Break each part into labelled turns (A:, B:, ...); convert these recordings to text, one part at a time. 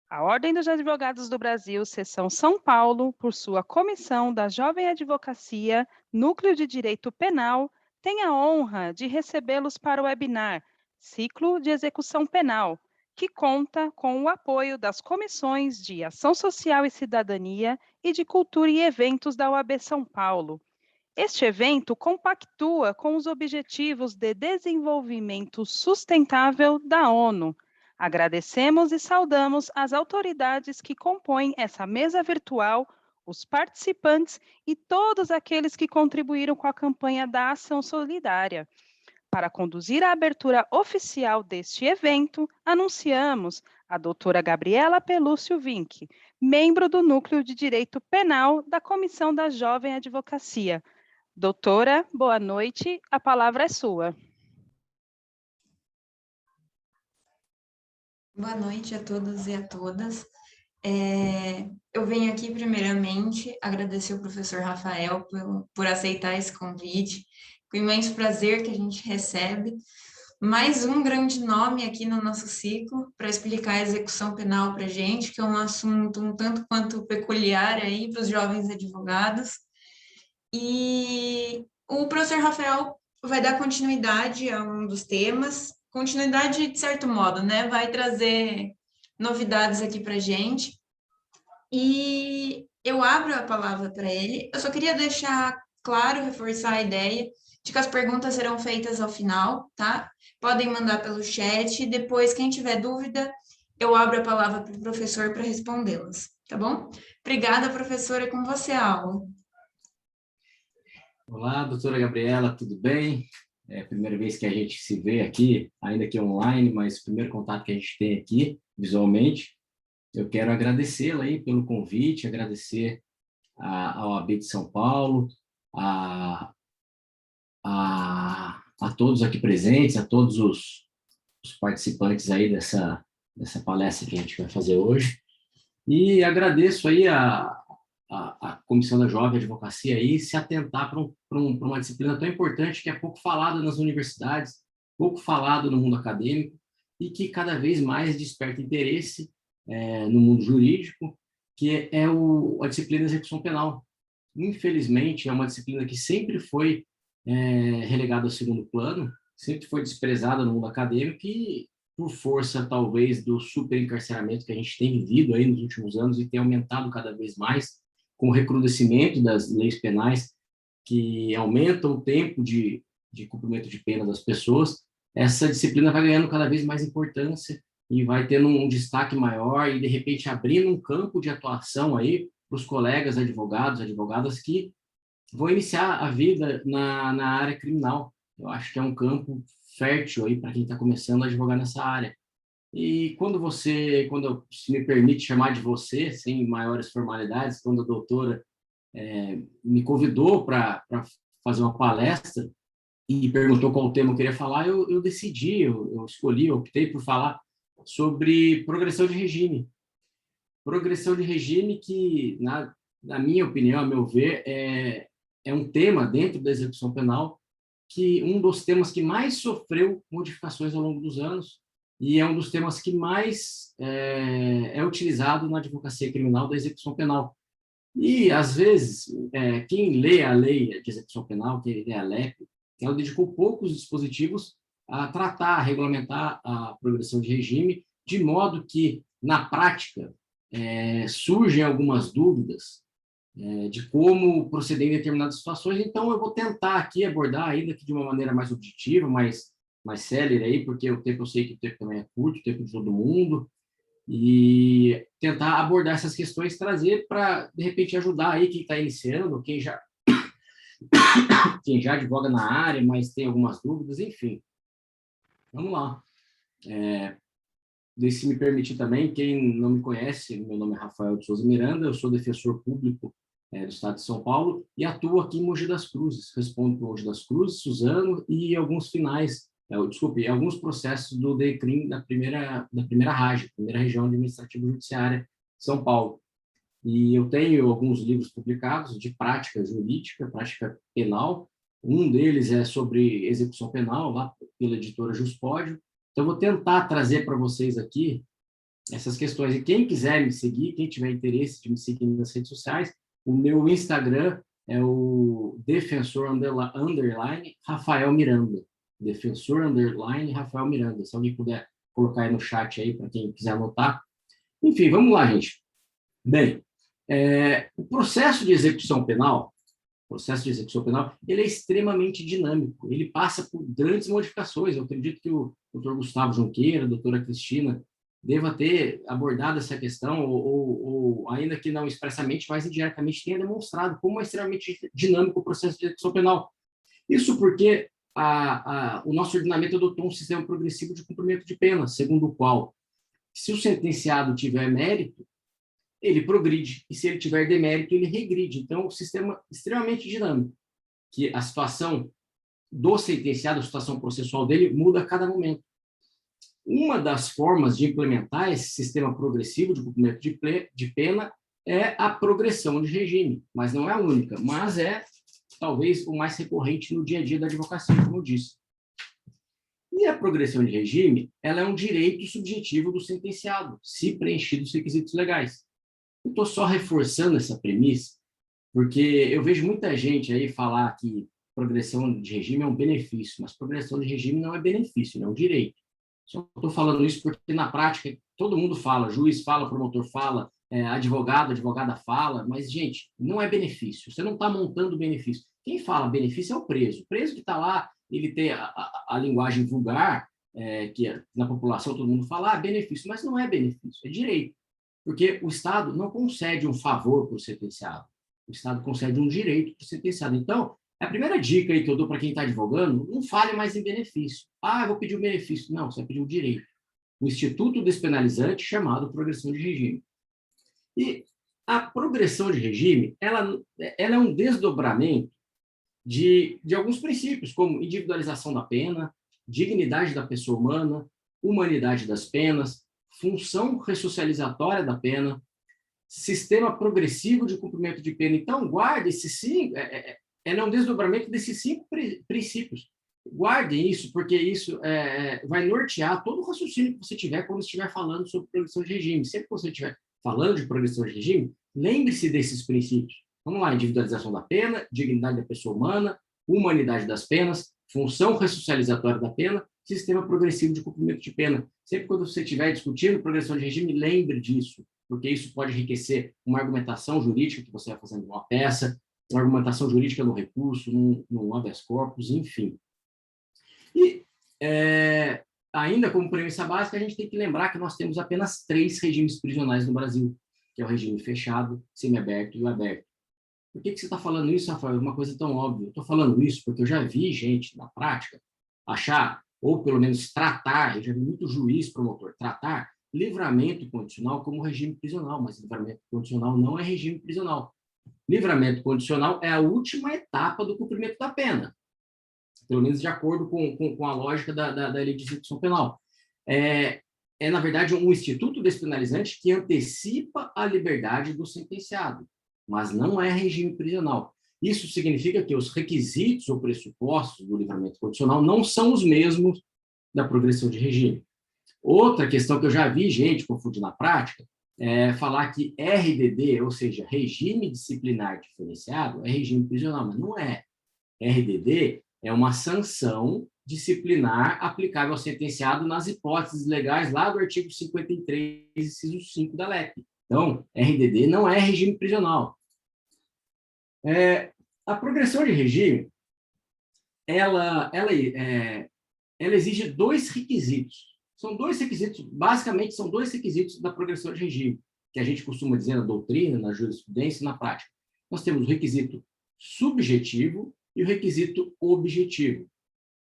A: A Ordem dos Advogados do Brasil, Seção São Paulo, por sua Comissão da Jovem Advocacia, Núcleo de Direito Penal, tem a honra de recebê-los para o webinar Ciclo de Execução Penal, que conta com o apoio das comissões de Ação Social e Cidadania e de Cultura e Eventos da OAB São Paulo. Este evento compactua com os Objetivos de Desenvolvimento Sustentável da ONU. Agradecemos e saudamos as autoridades que compõem essa mesa virtual, os participantes e todos aqueles que contribuíram com a campanha da Ação Solidária. Para conduzir a abertura oficial deste evento, anunciamos a doutora Gabriela Pelúcio Vinck, membro do Núcleo de Direito Penal da Comissão da Jovem Advocacia. Doutora, boa noite, a palavra é sua.
B: Boa noite a todos e a todas. Eu venho aqui, primeiramente, agradecer ao professor Rafael por aceitar esse convite, com imenso prazer que a gente recebe. Mais um grande nome aqui no nosso ciclo para explicar a execução penal para a gente, que é um assunto um tanto quanto peculiar aí para os jovens advogados. E o professor Rafael vai dar continuidade a um dos temas, continuidade de certo modo, né? Vai trazer novidades aqui para a gente. E eu abro a palavra para ele. Eu só queria deixar claro, reforçar a ideia de que as perguntas serão feitas ao final, tá? Podem mandar pelo chat e depois, quem tiver dúvida, eu abro a palavra para o professor para respondê-las, tá bom? Obrigada, professora, é com você a aula.
C: Olá, doutora Gabriela, tudo bem? É a primeira vez que a gente se vê aqui, ainda que online, mas o primeiro contato que a gente tem aqui, visualmente. Eu quero agradecê-la aí pelo convite, agradecer ao OAB de São Paulo, a todos aqui presentes, a todos os participantes aí dessa palestra que a gente vai fazer hoje. E agradeço aí a Comissão da Jovem Advocacia aí se atentar para uma disciplina tão importante que é pouco falada nas universidades, pouco falado no mundo acadêmico e que cada vez mais desperta interesse no mundo jurídico, que é a disciplina de execução penal. Infelizmente, é uma disciplina que sempre foi relegada ao segundo plano, sempre foi desprezada no mundo acadêmico e por força, talvez, do superencarceramento que a gente tem vivido aí nos últimos anos e tem aumentado cada vez mais, com o recrudescimento das leis penais que aumentam o tempo de cumprimento de pena das pessoas, essa disciplina vai ganhando cada vez mais importância e vai tendo um destaque maior e, de repente, abrindo um campo de atuação aí para os colegas advogados, advogadas que vão iniciar a vida na área criminal. Eu acho que é um campo fértil aí para quem está começando a advogar nessa área. E se me permite chamar de você, sem maiores formalidades, quando a doutora me convidou para fazer uma palestra e perguntou qual tema eu queria falar, eu decidi, eu escolhi, eu optei por falar sobre progressão de regime. Progressão de regime que, na minha opinião, a meu ver, é um tema dentro da execução penal que um dos temas que mais sofreu modificações ao longo dos anos e é um dos temas que mais é utilizado na advocacia criminal da execução penal. E, às vezes, quem lê a lei de execução penal, quem lê a LEP, ela dedicou poucos dispositivos a tratar, a regulamentar a progressão de regime, de modo que, na prática, surgem algumas dúvidas de como proceder em determinadas situações. Então, eu vou tentar aqui abordar, ainda que de uma maneira mais objetiva, mais célere aí, porque o tempo, eu sei que o tempo também é curto, o tempo de todo mundo, e tentar abordar essas questões, trazer para, de repente, ajudar aí quem está iniciando, quem já advoga na área, mas tem algumas dúvidas, enfim. Vamos lá. Se me permitir também, quem não me conhece, meu nome é Rafael de Souza Miranda, eu sou defensor público do Estado de São Paulo e atuo aqui em Mogi das Cruzes, respondo por Mogi das Cruzes, Suzano e alguns alguns processos do DECRIM da primeira RAJ, primeira Região Administrativa Judiciária de São Paulo. E eu tenho alguns livros publicados de prática jurídica, prática penal. Um deles é sobre execução penal, lá pela editora Juspódio. Então, eu vou tentar trazer para vocês aqui essas questões. E quem quiser me seguir, quem tiver interesse de me seguir nas redes sociais, o meu Instagram é o defensor underline Rafael Miranda. Defensor underline Rafael Miranda. Se alguém puder colocar aí no chat aí para quem quiser anotar. Enfim, vamos lá, gente. Bem, o processo de execução penal, ele é extremamente dinâmico. Ele passa por grandes modificações. Eu acredito que o doutor Gustavo Junqueira, a doutora Cristina, deva ter abordado essa questão, ou ainda que não expressamente, mas indiretamente tenha demonstrado como é extremamente dinâmico o processo de execução penal. Isso porque o nosso ordenamento adotou um sistema progressivo de cumprimento de pena, segundo o qual, se o sentenciado tiver mérito, ele progride, e se ele tiver demérito, ele regride. Então, o sistema extremamente dinâmico, que a situação do sentenciado, a situação processual dele, muda a cada momento. Uma das formas de implementar esse sistema progressivo de cumprimento de pena é a progressão de regime, mas não é a única, mas é talvez o mais recorrente no dia a dia da advocacia, como eu disse. E a progressão de regime, ela é um direito subjetivo do sentenciado, se preenchidos os requisitos legais. Eu estou só reforçando essa premissa, porque eu vejo muita gente aí falar que progressão de regime é um benefício, mas progressão de regime não é benefício, é um direito. Só estou falando isso porque, na prática, todo mundo fala, juiz fala, promotor fala, advogada fala, mas, gente, não é benefício. Você não está montando benefício. Quem fala benefício é o preso. O preso que está lá, ele tem a linguagem vulgar, que na população todo mundo fala, benefício, mas não é benefício, é direito. Porque o Estado não concede um favor para o sentenciado. O Estado concede um direito para o sentenciado. Então, a primeira dica aí que eu dou para quem está advogando, não fale mais em benefício. Eu vou pedir um benefício. Não, você vai pedir um direito. O instituto despenalizante chamado progressão de regime. E a progressão de regime, ela é um desdobramento de alguns princípios, como individualização da pena, dignidade da pessoa humana, humanidade das penas, função ressocializatória da pena, sistema progressivo de cumprimento de pena. Então, guarde esses 5, ela é um desdobramento desses 5 princípios. Guardem isso, porque isso vai nortear todo o raciocínio que você tiver quando estiver falando sobre progressão de regime. Sempre que você estiver falando de progressão de regime, lembre-se desses princípios. Vamos lá, individualização da pena, dignidade da pessoa humana, humanidade das penas, função ressocializatória da pena, sistema progressivo de cumprimento de pena. Sempre quando você estiver discutindo progressão de regime, lembre disso, porque isso pode enriquecer uma argumentação jurídica que você vai fazendo numa peça, uma argumentação jurídica no recurso, num habeas corpus, enfim. E, ainda como premissa básica, a gente tem que lembrar que nós temos apenas 3 regimes prisionais no Brasil, que é o regime fechado, semiaberto e o aberto. Por que você está falando isso, Rafael? É uma coisa tão óbvia. Eu estou falando isso porque eu já vi gente, na prática, achar, ou pelo menos tratar, eu já vi muito juiz, promotor, tratar livramento condicional como regime prisional, mas livramento condicional não é regime prisional. Livramento condicional é a última etapa do cumprimento da pena, pelo menos de acordo com a lógica da lei de execução penal. Na verdade, um instituto despenalizante que antecipa a liberdade do sentenciado, mas não é regime prisional. Isso significa que os requisitos ou pressupostos do livramento condicional não são os mesmos da progressão de regime. Outra questão que eu já vi gente confundir na prática é falar que RDD, ou seja, regime disciplinar diferenciado, é regime prisional, mas não é. RDD é uma sanção disciplinar aplicável ao sentenciado nas hipóteses legais lá do artigo 53, inciso 5 da LEP. Então, RDD não é regime prisional. A progressão de regime, ela exige 2 requisitos. São 2 requisitos, basicamente são 2 requisitos da progressão de regime, que a gente costuma dizer na doutrina, na jurisprudência e na prática. Nós temos o requisito subjetivo e o requisito objetivo.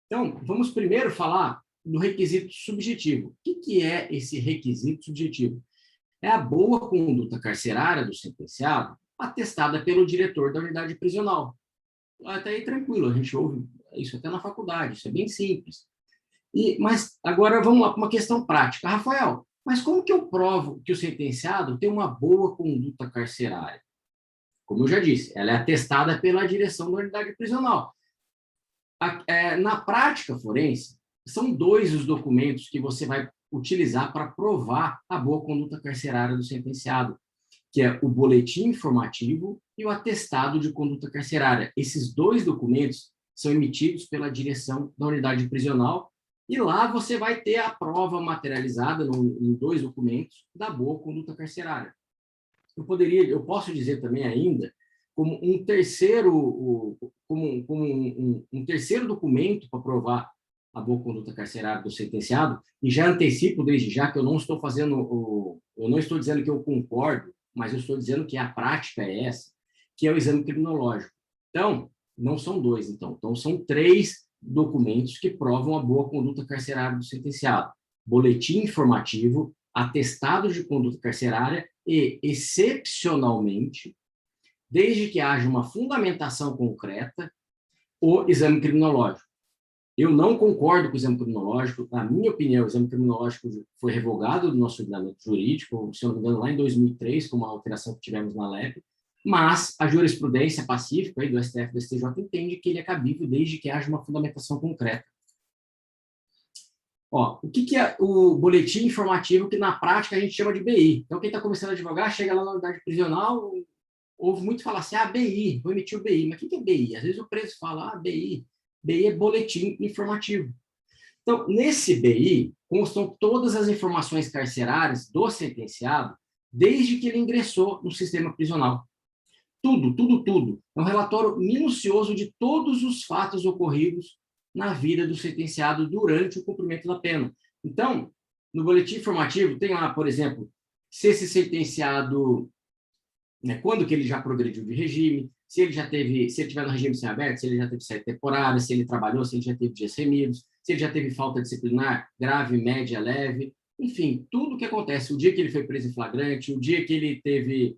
C: Então, vamos primeiro falar do requisito subjetivo. O que é esse requisito subjetivo? É a boa conduta carcerária do sentenciado atestada pelo diretor da unidade prisional. Até aí tranquilo, a gente ouve isso até na faculdade, isso é bem simples. Mas agora vamos lá para uma questão prática. Rafael, mas como que eu provo que o sentenciado tem uma boa conduta carcerária? Como eu já disse, ela é atestada pela direção da unidade prisional. Na prática forense, são 2 os documentos que você vai utilizar para provar a boa conduta carcerária do sentenciado, que é o boletim informativo e o atestado de conduta carcerária. Esses dois documentos são emitidos pela direção da unidade prisional e lá você vai ter a prova materializada em dois documentos da boa conduta carcerária. Eu posso dizer também ainda como um terceiro, um terceiro documento para provar a boa conduta carcerária do sentenciado, e já antecipo desde já que eu não estou dizendo que eu concordo, mas eu estou dizendo que a prática é essa, que é o exame criminológico. Então, não são dois, então são 3 documentos que provam a boa conduta carcerária do sentenciado: boletim informativo, atestado de conduta carcerária e, excepcionalmente, desde que haja uma fundamentação concreta, o exame criminológico. Eu não concordo com o exame criminológico. Na minha opinião, o exame criminológico foi revogado do nosso ordenamento jurídico, se eu não me engano, lá em 2003, com uma alteração que tivemos na LEP, mas a jurisprudência pacífica aí do STF e do STJ entende que ele é cabível desde que haja uma fundamentação concreta. Ó, o que é o boletim informativo, que na prática a gente chama de BI? Então, quem está começando a advogar, chega lá na unidade prisional, ouve muito falar assim, BI, vou emitir o BI. Mas o que é BI? Às vezes o preso fala, BI. BI é boletim informativo. Então, nesse BI, constam todas as informações carcerárias do sentenciado, desde que ele ingressou no sistema prisional. Tudo, tudo, tudo. É um relatório minucioso de todos os fatos ocorridos na vida do sentenciado durante o cumprimento da pena. Então, no boletim informativo, tem lá, por exemplo, se esse sentenciado, quando que ele já progrediu de regime, se ele tiver no regime semiaberto, se ele já teve saída temporária, se ele trabalhou, se ele já teve dias remidos, se ele já teve falta disciplinar grave, média, leve, enfim, tudo o que acontece, o dia que ele foi preso em flagrante, o dia que ele teve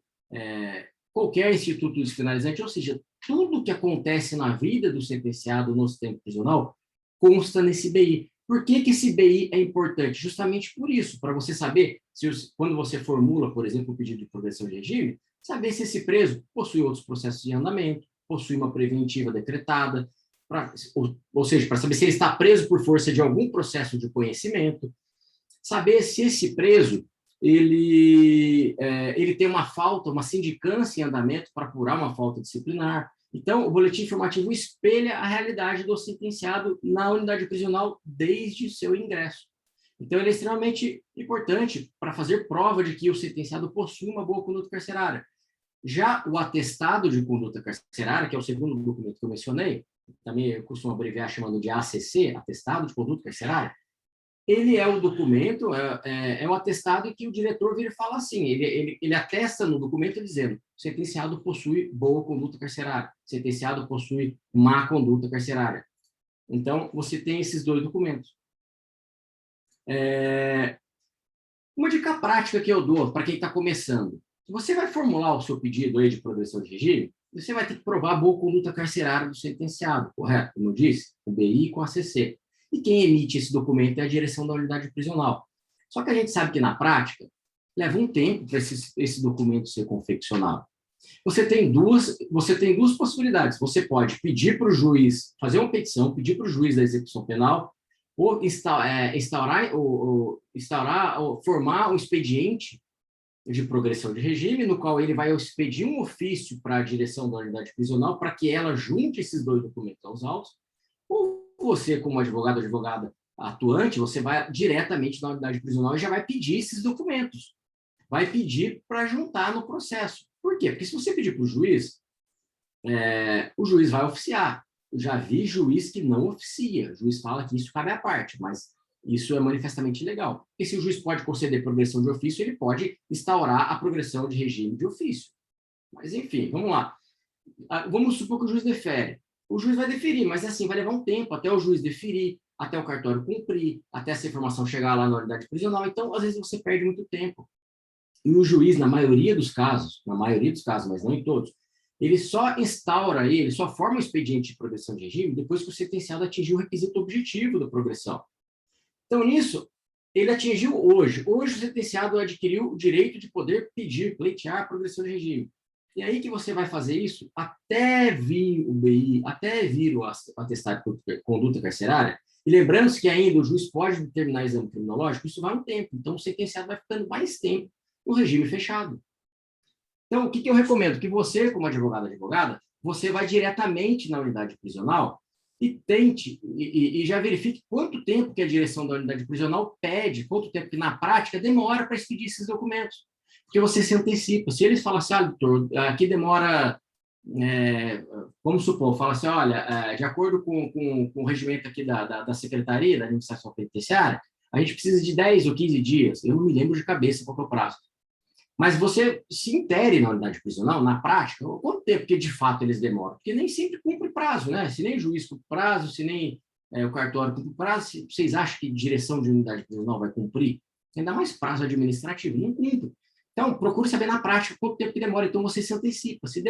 C: qualquer instituto disciplinalizante, ou seja, tudo o que acontece na vida do sentenciado no sistema prisional consta nesse BI. Por que esse BI é importante? Justamente por isso, para você saber, quando você formula, por exemplo, o pedido de progressão de regime, saber se esse preso possui outros processos de andamento, possui uma preventiva decretada, ou seja, para saber se ele está preso por força de algum processo de conhecimento, saber se esse preso ele tem uma falta, uma sindicância em andamento para apurar uma falta disciplinar. Então, o boletim informativo espelha a realidade do sentenciado na unidade prisional desde seu ingresso. Então, ele é extremamente importante para fazer prova de que o sentenciado possui uma boa conduta carcerária. Já o atestado de conduta carcerária, que é o segundo documento que eu mencionei, também eu costumo abreviar chamando de ACC, atestado de conduta carcerária, ele é o documento, é um atestado em que o diretor vira e fala assim, ele atesta no documento dizendo, sentenciado possui boa conduta carcerária, sentenciado possui má conduta carcerária. Então, você tem esses 2 documentos. Uma dica prática que eu dou para quem está começando, se você vai formular o seu pedido aí de progressão de regime, você vai ter que provar a boa conduta carcerária do sentenciado, correto? Como eu disse, o BI com a ACC. E quem emite esse documento é a direção da unidade prisional. Só que a gente sabe que, na prática, leva um tempo para esse documento ser confeccionado. Você tem duas possibilidades. Você pode pedir para o juiz, fazer uma petição, pedir para o juiz da execução penal, ou formar um expediente de progressão de regime, no qual ele vai expedir um ofício para a direção da unidade prisional para que ela junte esses 2 documentos aos autos, ou você, como advogada atuante, você vai diretamente na unidade prisional e já vai pedir esses documentos. Vai pedir para juntar no processo. Por quê? Porque se você pedir para o juiz vai oficiar. Eu já vi juiz que não oficia. O juiz fala que isso cabe à parte, mas isso é manifestamente ilegal. Porque se o juiz pode conceder progressão de ofício, ele pode instaurar a progressão de regime de ofício. Mas, enfim, vamos lá. Vamos supor que o juiz defere. O juiz vai deferir, mas assim, vai levar um tempo até o juiz deferir, até o cartório cumprir, até essa informação chegar lá na unidade prisional. Então, às vezes, você perde muito tempo. E o juiz, na maioria dos casos, mas não em todos, ele só ele só forma um expediente de progressão de regime depois que o sentenciado atingiu o requisito objetivo da progressão. Então, nisso, ele atingiu hoje. Hoje, o sentenciado adquiriu o direito de poder pedir, pleitear a progressão de regime. E aí que você vai fazer isso até vir o BI, até vir o atestado de conduta carcerária, E lembrando-se que ainda o juiz pode determinar exame criminológico, isso vai um tempo. Então, o sentenciado vai ficando mais tempo no regime fechado. Então, o que eu recomendo? Que você, como advogada, você vai diretamente na unidade prisional e tente, e já verifique quanto tempo que a direção da unidade prisional pede, quanto tempo que, na prática, demora para expedir esses documentos. Porque você se antecipa. Se eles falam assim, doutor, aqui demora, vamos supor, fala assim, olha, de acordo com o regimento aqui da Secretaria, da Administração Penitenciária, a gente precisa de 10 ou 15 dias. Eu não me lembro de cabeça qual é o prazo. Mas você se intere na unidade prisional, na prática, quanto tempo que de fato eles demoram? Porque nem sempre cumpre prazo, né? Se nem o juiz cumpre prazo, se nem o cartório cumpre prazo, vocês acham que direção de unidade prisional vai cumprir? Ainda mais prazo administrativo, não cumpre. Então, procure saber na prática quanto tempo que demora, então você se antecipa. Se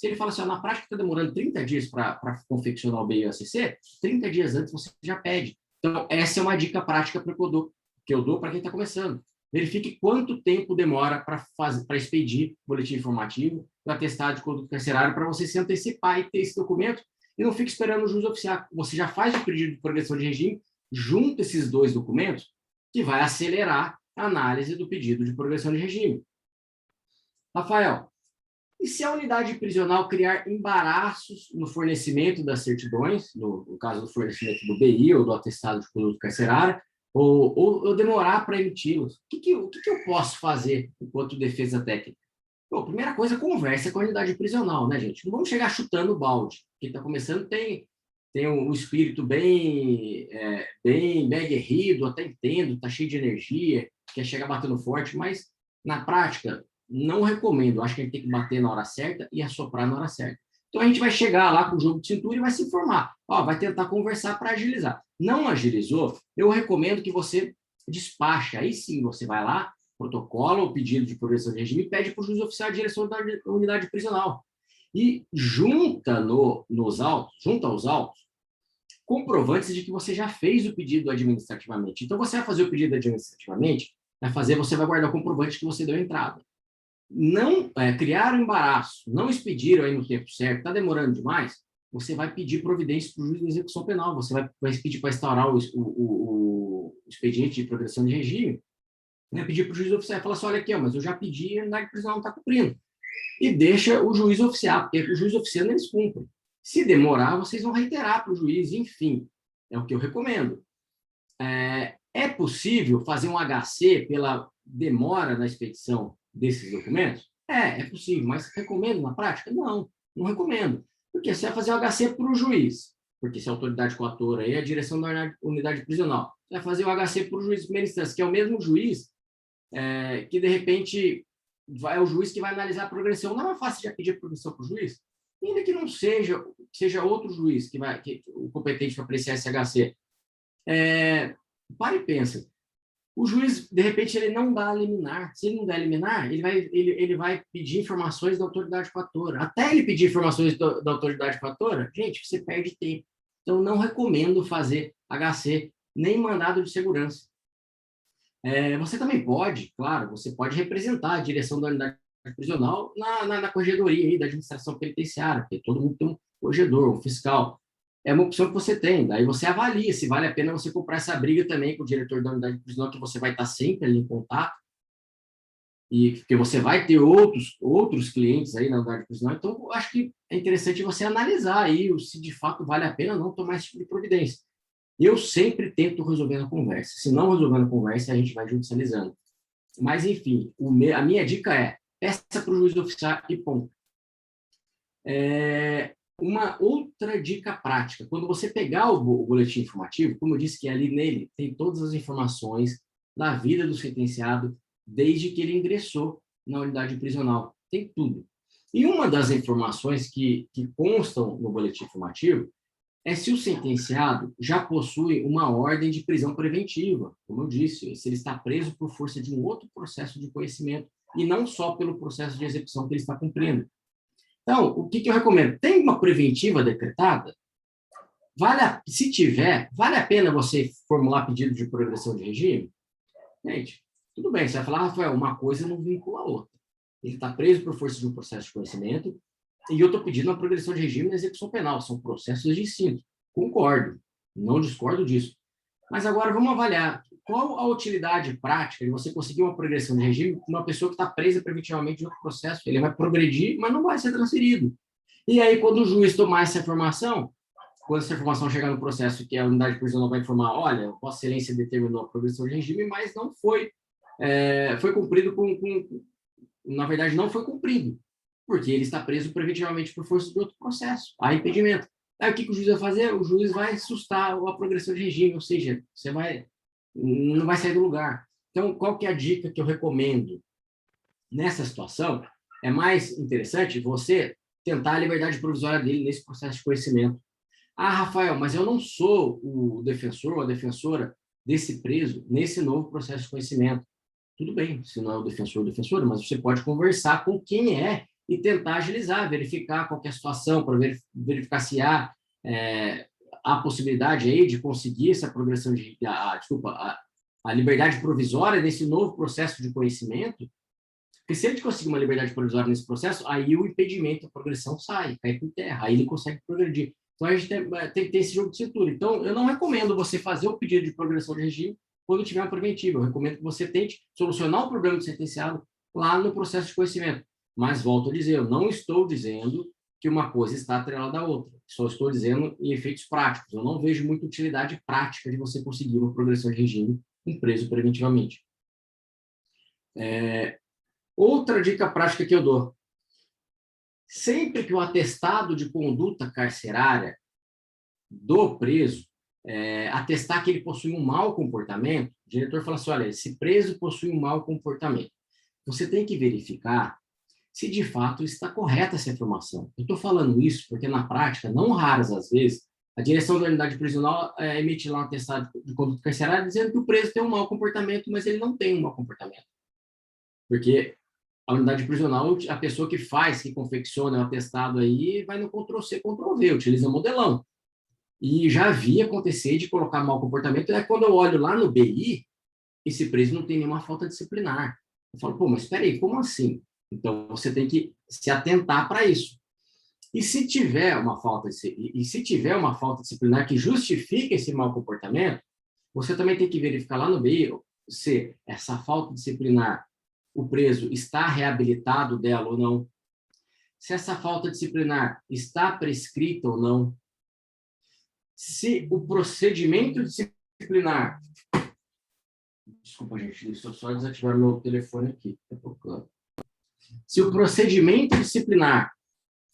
C: ele fala assim, na prática está demorando 30 dias para confeccionar o BIACC, 30 dias antes você já pede. Então, essa é uma dica prática que eu dou para quem está começando. Verifique quanto tempo demora para expedir o boletim informativo, o atestado de conduta carcerária, para você se antecipar e ter esse documento, e não fique esperando o juiz oficial. Você já faz o pedido de progressão de regime, junta esses dois documentos, que vai acelerar a análise do pedido de progressão de regime. Rafael, e se a unidade prisional criar embaraços no fornecimento das certidões, no caso do fornecimento do BI ou do atestado de conduta carcerária, ou demorar para emiti-los? O que eu posso fazer enquanto defesa técnica? Bom, primeira coisa, conversa com a unidade prisional, né, gente? Não vamos chegar chutando o balde. Quem está começando tem um espírito bem aguerrido, até entendo, está cheio de energia, quer chegar batendo forte, mas, na prática, não recomendo. Acho que a gente tem que bater na hora certa e assoprar na hora certa. Então, a gente vai chegar lá com o jogo de cintura e vai se informar. Vai tentar conversar para agilizar. Não agilizou, eu recomendo que você despache. Aí sim, você vai lá, protocola o pedido de progressão de regime e pede para o juiz oficial a direção da unidade prisional. E junta aos autos comprovantes de que você já fez o pedido administrativamente. Então, você vai fazer o pedido administrativamente, você vai guardar o comprovante que você deu entrada. Não criar um embaraço, não expediram aí no tempo certo, está demorando demais, você vai pedir providência para o juiz de execução penal, você vai pedir para instaurar o expediente de progressão de regime, né, pedir para o juiz oficial, falar assim, olha aqui, mas eu já pedi e a unidade prisional não está cumprindo. E deixa o juiz oficial, porque o juiz oficial eles cumprem. Se demorar, vocês vão reiterar para o juiz, enfim, é o que eu recomendo. É possível fazer um HC pela demora na expedição desses documentos? É possível, mas recomendo na prática? Não recomendo. Porque você vai fazer o HC para o juiz, porque se a autoridade coatora é a direção da unidade prisional. Você vai fazer o HC para o juiz de primeira instância, que é o mesmo juiz que, de repente, é o juiz que vai analisar a progressão. Não é fácil já pedir progressão para o juiz? Ainda que não seja outro juiz o competente para apreciar esse HC. Para e pensa. O juiz, de repente, ele não dá liminar. Se ele não der liminar, ele vai pedir informações da autoridade coatora. Até ele pedir informações da autoridade coatora, gente, você perde tempo. Então, não recomendo fazer HC, nem mandado de segurança. Você também pode, claro, você pode representar a direção da unidade prisional na corregedoria aí, da administração penitenciária, porque todo mundo tem um corregedor, um fiscal. É uma opção que você tem. Daí você avalia se vale a pena você comprar essa briga também com o diretor da unidade prisional, que você vai estar sempre ali em contato, e porque você vai ter outros clientes aí na unidade prisional. Então, eu acho que é interessante você analisar aí se de fato vale a pena ou não tomar esse tipo de providência. Eu sempre tento resolver na conversa. Se não resolver na conversa, a gente vai judicializando. Mas, enfim, a minha dica é peça para o juiz oficial e ponto. Uma outra dica prática, quando você pegar o boletim informativo, como eu disse que ali nele tem todas as informações da vida do sentenciado desde que ele ingressou na unidade prisional, tem tudo. E uma das informações que constam no boletim informativo é se o sentenciado já possui uma ordem de prisão preventiva, como eu disse, se ele está preso por força de um outro processo de conhecimento e não só pelo processo de execução que ele está cumprindo. Então, o que eu recomendo? Tem uma preventiva decretada? Se tiver, vale a pena você formular pedido de progressão de regime? Gente, tudo bem, você vai falar, Rafael, uma coisa não vincula a outra. Ele está preso por força de um processo de conhecimento e eu estou pedindo uma progressão de regime na execução penal. São processos distintos. Concordo, não discordo disso. Mas agora vamos avaliar qual a utilidade prática de você conseguir uma progressão de regime com uma pessoa que está presa preventivamente de outro processo. Ele vai progredir, mas não vai ser transferido. E aí, quando o juiz tomar essa informação, quando essa informação chegar no processo que a unidade prisional vai informar, olha, Vossa Excelência determinou a progressão de regime, mas não foi, foi cumprido na verdade, não foi cumprido, porque ele está preso preventivamente por força de outro processo, há impedimento. Aí o que o juiz vai fazer? O juiz vai sustar a progressão de regime, ou seja, não vai sair do lugar. Então, qual que é a dica que eu recomendo? Nessa situação, é mais interessante você tentar a liberdade provisória dele nesse processo de conhecimento. Ah, Rafael, mas eu não sou o defensor ou a defensora desse preso nesse novo processo de conhecimento. Tudo bem, se não é o defensor ou defensora, mas você pode conversar com quem é e tentar agilizar, verificar qual é a situação, para verificar se há a possibilidade aí de conseguir essa progressão a liberdade provisória nesse novo processo de conhecimento. Porque se ele conseguir uma liberdade provisória nesse processo, aí o impedimento, a progressão sai, cai por terra, aí ele consegue progredir. Então, a gente tem que ter esse jogo de cintura. Então, eu não recomendo você fazer o pedido de progressão de regime quando tiver uma preventiva. Eu recomendo que você tente solucionar o problema do sentenciado lá no processo de conhecimento. Mas, volto a dizer, eu não estou dizendo que uma coisa está atrelada à outra. Só estou dizendo em efeitos práticos. Eu não vejo muita utilidade prática de você conseguir uma progressão de regime com preso preventivamente. Outra dica prática que eu dou. Sempre que o atestado de conduta carcerária do preso atestar que ele possui um mau comportamento, o diretor fala assim, olha, esse preso possui um mau comportamento. Você tem que verificar se de fato está correta essa informação. Eu estou falando isso porque, na prática, não raras às vezes, a direção da unidade prisional emite lá um atestado de conduta carcerária dizendo que o preso tem um mau comportamento, mas ele não tem um mau comportamento. Porque a unidade prisional, a pessoa que confecciona o atestado aí, vai no Ctrl+C, Ctrl+V, utiliza modelão. E já vi acontecer de colocar mau comportamento, quando eu olho lá no BI, esse preso não tem nenhuma falta disciplinar. Eu falo, pô, mas espera aí, como assim? Então, você tem que se atentar para isso. E se tiver uma falta disciplinar que justifique esse mau comportamento, você também tem que verificar lá no BI se essa falta disciplinar, o preso está reabilitado dela ou não, se essa falta disciplinar está prescrita ou não, se o procedimento disciplinar... Desculpa, gente, deixa eu só desativar meu telefone aqui. Se o procedimento disciplinar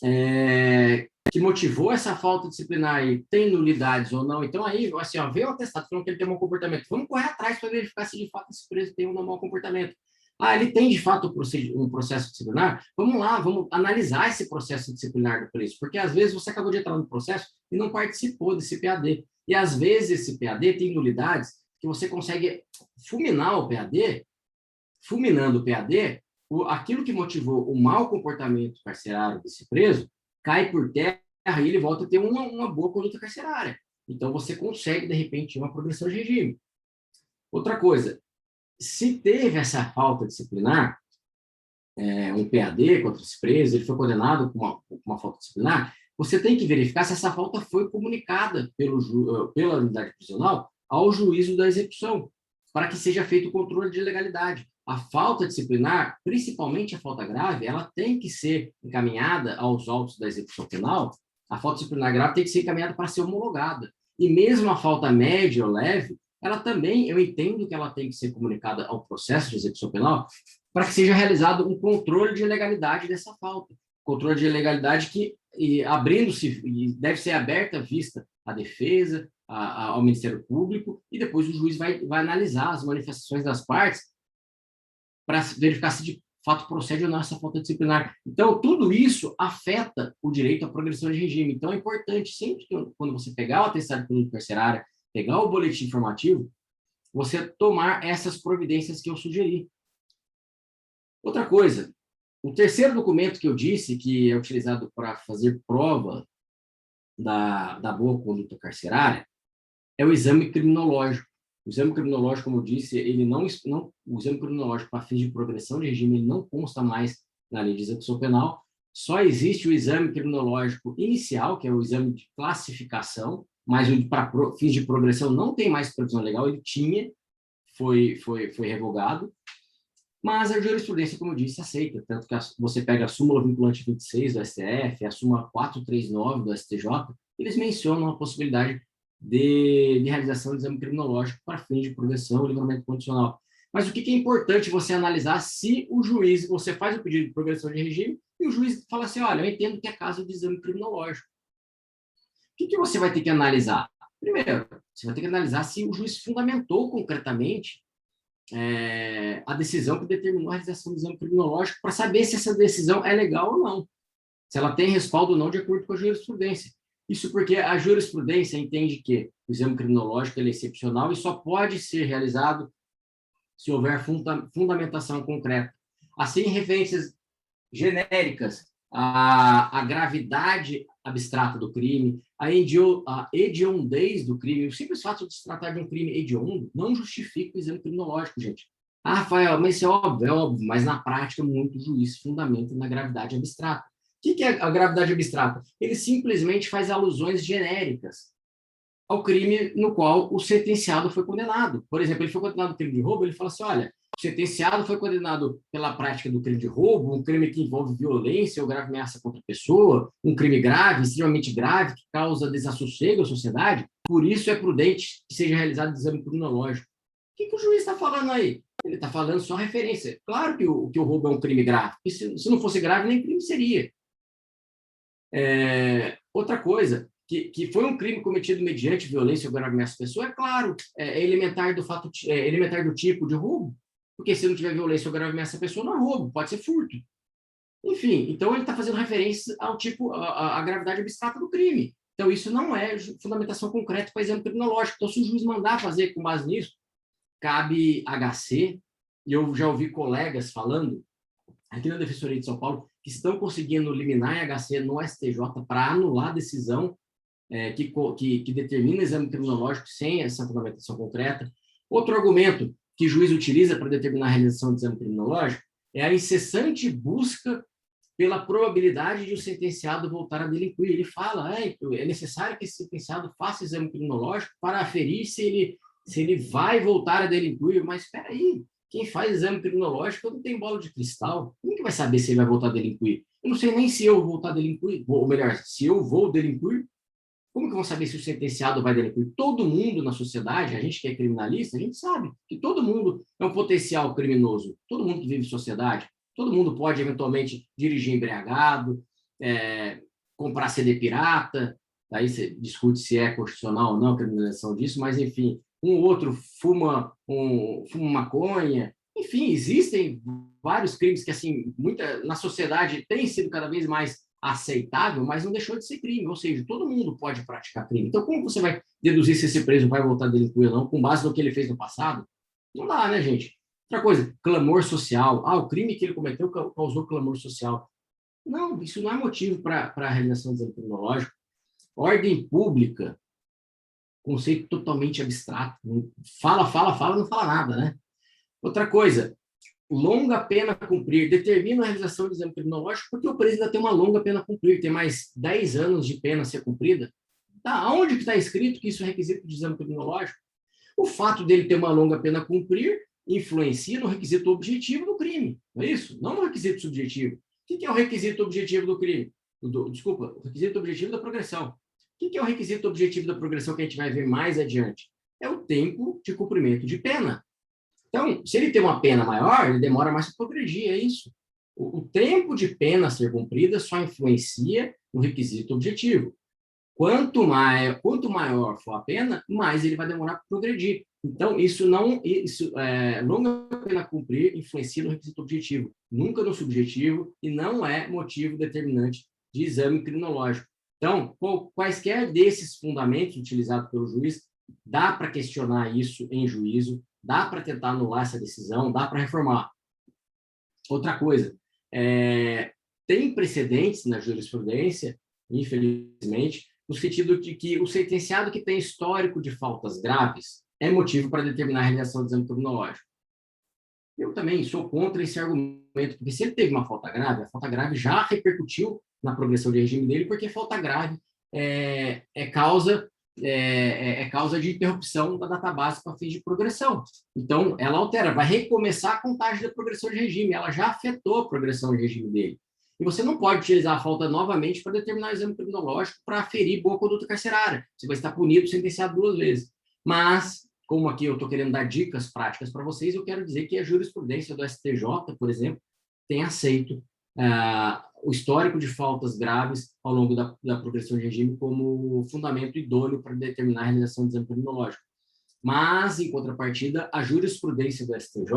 C: que motivou essa falta disciplinar e tem nulidades ou não, então aí, assim, veio o atestado falando que ele tem um mau comportamento, vamos correr atrás para verificar se de fato esse preso tem um mau comportamento. Ah, ele tem de fato um processo disciplinar? Vamos lá, vamos analisar esse processo disciplinar do preso, porque às vezes você acabou de entrar no processo e não participou desse PAD. E às vezes esse PAD tem nulidades que você consegue fulminar o PAD, fulminando o PAD, aquilo que motivou o mau comportamento carcerário desse preso cai por terra e ele volta a ter uma boa conduta carcerária. Então você consegue, de repente, uma progressão de regime. Outra coisa, se teve essa falta disciplinar, um PAD contra esse preso, ele foi condenado com uma falta disciplinar, você tem que verificar se essa falta foi comunicada pela unidade prisional ao juízo da execução, para que seja feito o controle de legalidade. A falta disciplinar, principalmente a falta grave, ela tem que ser encaminhada aos autos da execução penal. A falta disciplinar grave tem que ser encaminhada para ser homologada. E mesmo a falta média ou leve, ela também, eu entendo que ela tem que ser comunicada ao processo de execução penal para que seja realizado um controle de legalidade dessa falta. Controle de legalidade que, abrindo-se, deve ser aberta vista à defesa, ao Ministério Público, e depois o juiz vai analisar as manifestações das partes para verificar se de fato procede ou não essa falta disciplinar. Então, tudo isso afeta o direito à progressão de regime. Então, é importante, sempre que, quando você pegar o atestado de conduta carcerária, pegar o boletim informativo, você tomar essas providências que eu sugeri. Outra coisa, o terceiro documento que eu disse que é utilizado para fazer prova da boa conduta carcerária é o exame criminológico. O exame criminológico, como eu disse, o exame criminológico para fins de progressão de regime ele não consta mais na lei de execução penal. Só existe o exame criminológico inicial, que é o exame de classificação, mas para fins de progressão não tem mais previsão legal, ele tinha, foi revogado, mas a jurisprudência, como eu disse, aceita, tanto que você pega a súmula vinculante 26 do STF, a súmula 439 do STJ, eles mencionam a possibilidade de realização de exame criminológico para fins de progressão e livramento condicional. Mas o que é importante você analisar se o juiz, você faz o pedido de progressão de regime e o juiz fala assim, olha, eu entendo que é caso de exame criminológico. O que você vai ter que analisar? Primeiro, você vai ter que analisar se o juiz fundamentou concretamente a decisão que determinou a realização do exame criminológico para saber se essa decisão é legal ou não, se ela tem respaldo ou não de acordo com a jurisprudência. Isso porque a jurisprudência entende que o exame criminológico é excepcional e só pode ser realizado se houver fundamentação concreta. Assim, referências genéricas à gravidade abstrata do crime, a hediondez do crime, o simples fato de se tratar de um crime hediondo não justifica o exame criminológico, gente. Ah, Rafael, mas isso é óbvio, mas na prática muito juiz fundamenta na gravidade abstrata. O que é a gravidade abstrata? Ele simplesmente faz alusões genéricas ao crime no qual o sentenciado foi condenado. Por exemplo, ele foi condenado por crime de roubo, ele fala assim, olha, o sentenciado foi condenado pela prática do crime de roubo, um crime que envolve violência ou grave ameaça contra a pessoa, um crime grave, extremamente grave, que causa desassossego à sociedade, por isso é prudente que seja realizado o exame criminológico. O que o juiz está falando aí? Ele está falando só referência. Claro que o roubo é um crime grave, porque se não fosse grave, nem crime seria. Outra coisa, que foi um crime cometido mediante violência ou grave ameaça à pessoa, é claro, é elementar do tipo de roubo, porque se não tiver violência ou grave ameaça à pessoa, não é roubo, pode ser furto. Enfim, então ele está fazendo referência ao tipo, à gravidade abstrata do crime. Então isso não é fundamentação concreta para exame criminológico. Então se o juiz mandar fazer com base nisso, cabe HC, e eu já ouvi colegas falando, aqui na Defensoria de São Paulo, que estão conseguindo liminar em HC no STJ para anular a decisão que determina exame criminológico sem essa fundamentação concreta. Outro argumento que o juiz utiliza para determinar a realização de exame criminológico é a incessante busca pela probabilidade de o sentenciado voltar a delinquir. Ele fala, é necessário que esse sentenciado faça exame criminológico para aferir se ele vai voltar a delinquir. Mas espera aí, quem faz exame criminológico não tem bola de cristal. Como que vai saber se ele vai voltar a delinquir? Eu não sei nem se eu vou voltar a delinquir, ou melhor, se eu vou delinquir. Como que vão saber se o sentenciado vai delinquir? Todo mundo na sociedade, a gente que é criminalista, a gente sabe que todo mundo é um potencial criminoso. Todo mundo que vive em sociedade, todo mundo pode eventualmente dirigir embriagado, comprar CD pirata, aí você discute se é constitucional ou não a criminalização disso, mas enfim, um outro fuma maconha. Enfim, existem vários crimes que assim, na sociedade tem sido cada vez mais aceitável, mas não deixou de ser crime, ou seja, todo mundo pode praticar crime. Então, como você vai deduzir se esse preso vai voltar a delinquir ou não, com base no que ele fez no passado? Não dá, né, gente? Outra coisa, clamor social. O crime que ele cometeu causou clamor social. Não, isso não é motivo para a realização do exame criminológico. Ordem pública, conceito totalmente abstrato. Fala, não fala nada, né? Outra coisa, longa pena a cumprir, determina a realização do exame criminológico porque o preso ainda tem uma longa pena a cumprir, tem mais 10 anos de pena a ser cumprida. Tá, onde que está escrito que isso é requisito de exame criminológico? O fato dele ter uma longa pena a cumprir influencia no requisito objetivo do crime, não é isso? Não no requisito subjetivo. O que é o requisito objetivo do crime? Desculpa, o requisito objetivo da progressão. O que é o requisito objetivo da progressão que a gente vai ver mais adiante? É o tempo de cumprimento de pena. Então, se ele tem uma pena maior, ele demora mais para progredir, é isso. O tempo de pena a ser cumprida só influencia no requisito objetivo. Quanto maior for a pena, mais ele vai demorar para progredir. Então, longa pena a cumprir influencia no requisito objetivo, nunca no subjetivo, e não é motivo determinante de exame criminológico. Então, quaisquer desses fundamentos utilizados pelo juiz, dá para questionar isso em juízo, dá para tentar anular essa decisão, dá para reformar. Outra coisa, tem precedentes na jurisprudência, infelizmente, no sentido de que o sentenciado que tem histórico de faltas graves é motivo para determinar a realização do exame criminológico. Eu também sou contra esse argumento, porque se ele teve uma falta grave, a falta grave já repercutiu na progressão de regime dele, porque falta grave é causa é causa de interrupção da database para fins de progressão. Então, ela altera, vai recomeçar a contagem da progressão de regime, ela já afetou a progressão de regime dele. E você não pode utilizar a falta novamente para determinar o exame criminológico para aferir boa conduta carcerária. Você vai estar punido, sentenciado 2 vezes. Mas, como aqui eu estou querendo dar dicas práticas para vocês, eu quero dizer que a jurisprudência do STJ, por exemplo, tem aceito o histórico de faltas graves ao longo da progressão de regime como fundamento idôneo para determinar a realização do exame criminológico. Mas, em contrapartida, a jurisprudência do STJ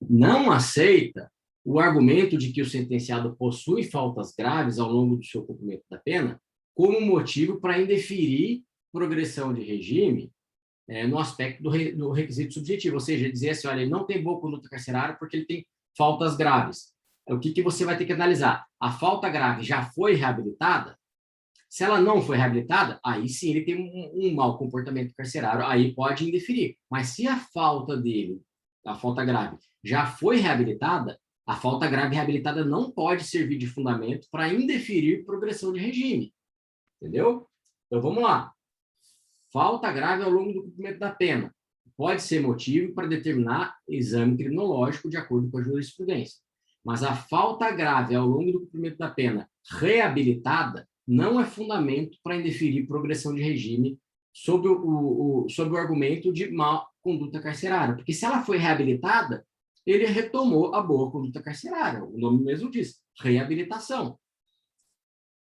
C: não aceita o argumento de que o sentenciado possui faltas graves ao longo do seu cumprimento da pena como motivo para indeferir progressão de regime no aspecto do requisito subjetivo, ou seja, dizer assim, olha, ele não tem boa conduta carcerária porque ele tem faltas graves. O que você vai ter que analisar? A falta grave já foi reabilitada? Se ela não foi reabilitada, aí sim ele tem um mau comportamento carcerário, aí pode indeferir. Mas se a falta dele, a falta grave, já foi reabilitada, a falta grave reabilitada não pode servir de fundamento para indeferir progressão de regime. Entendeu? Então vamos lá. Falta grave ao longo do cumprimento da pena pode ser motivo para determinar exame criminológico de acordo com a jurisprudência. Mas a falta grave ao longo do cumprimento da pena reabilitada não é fundamento para indeferir progressão de regime sob o argumento de má conduta carcerária. Porque se ela foi reabilitada, ele retomou a boa conduta carcerária. O nome mesmo diz, reabilitação.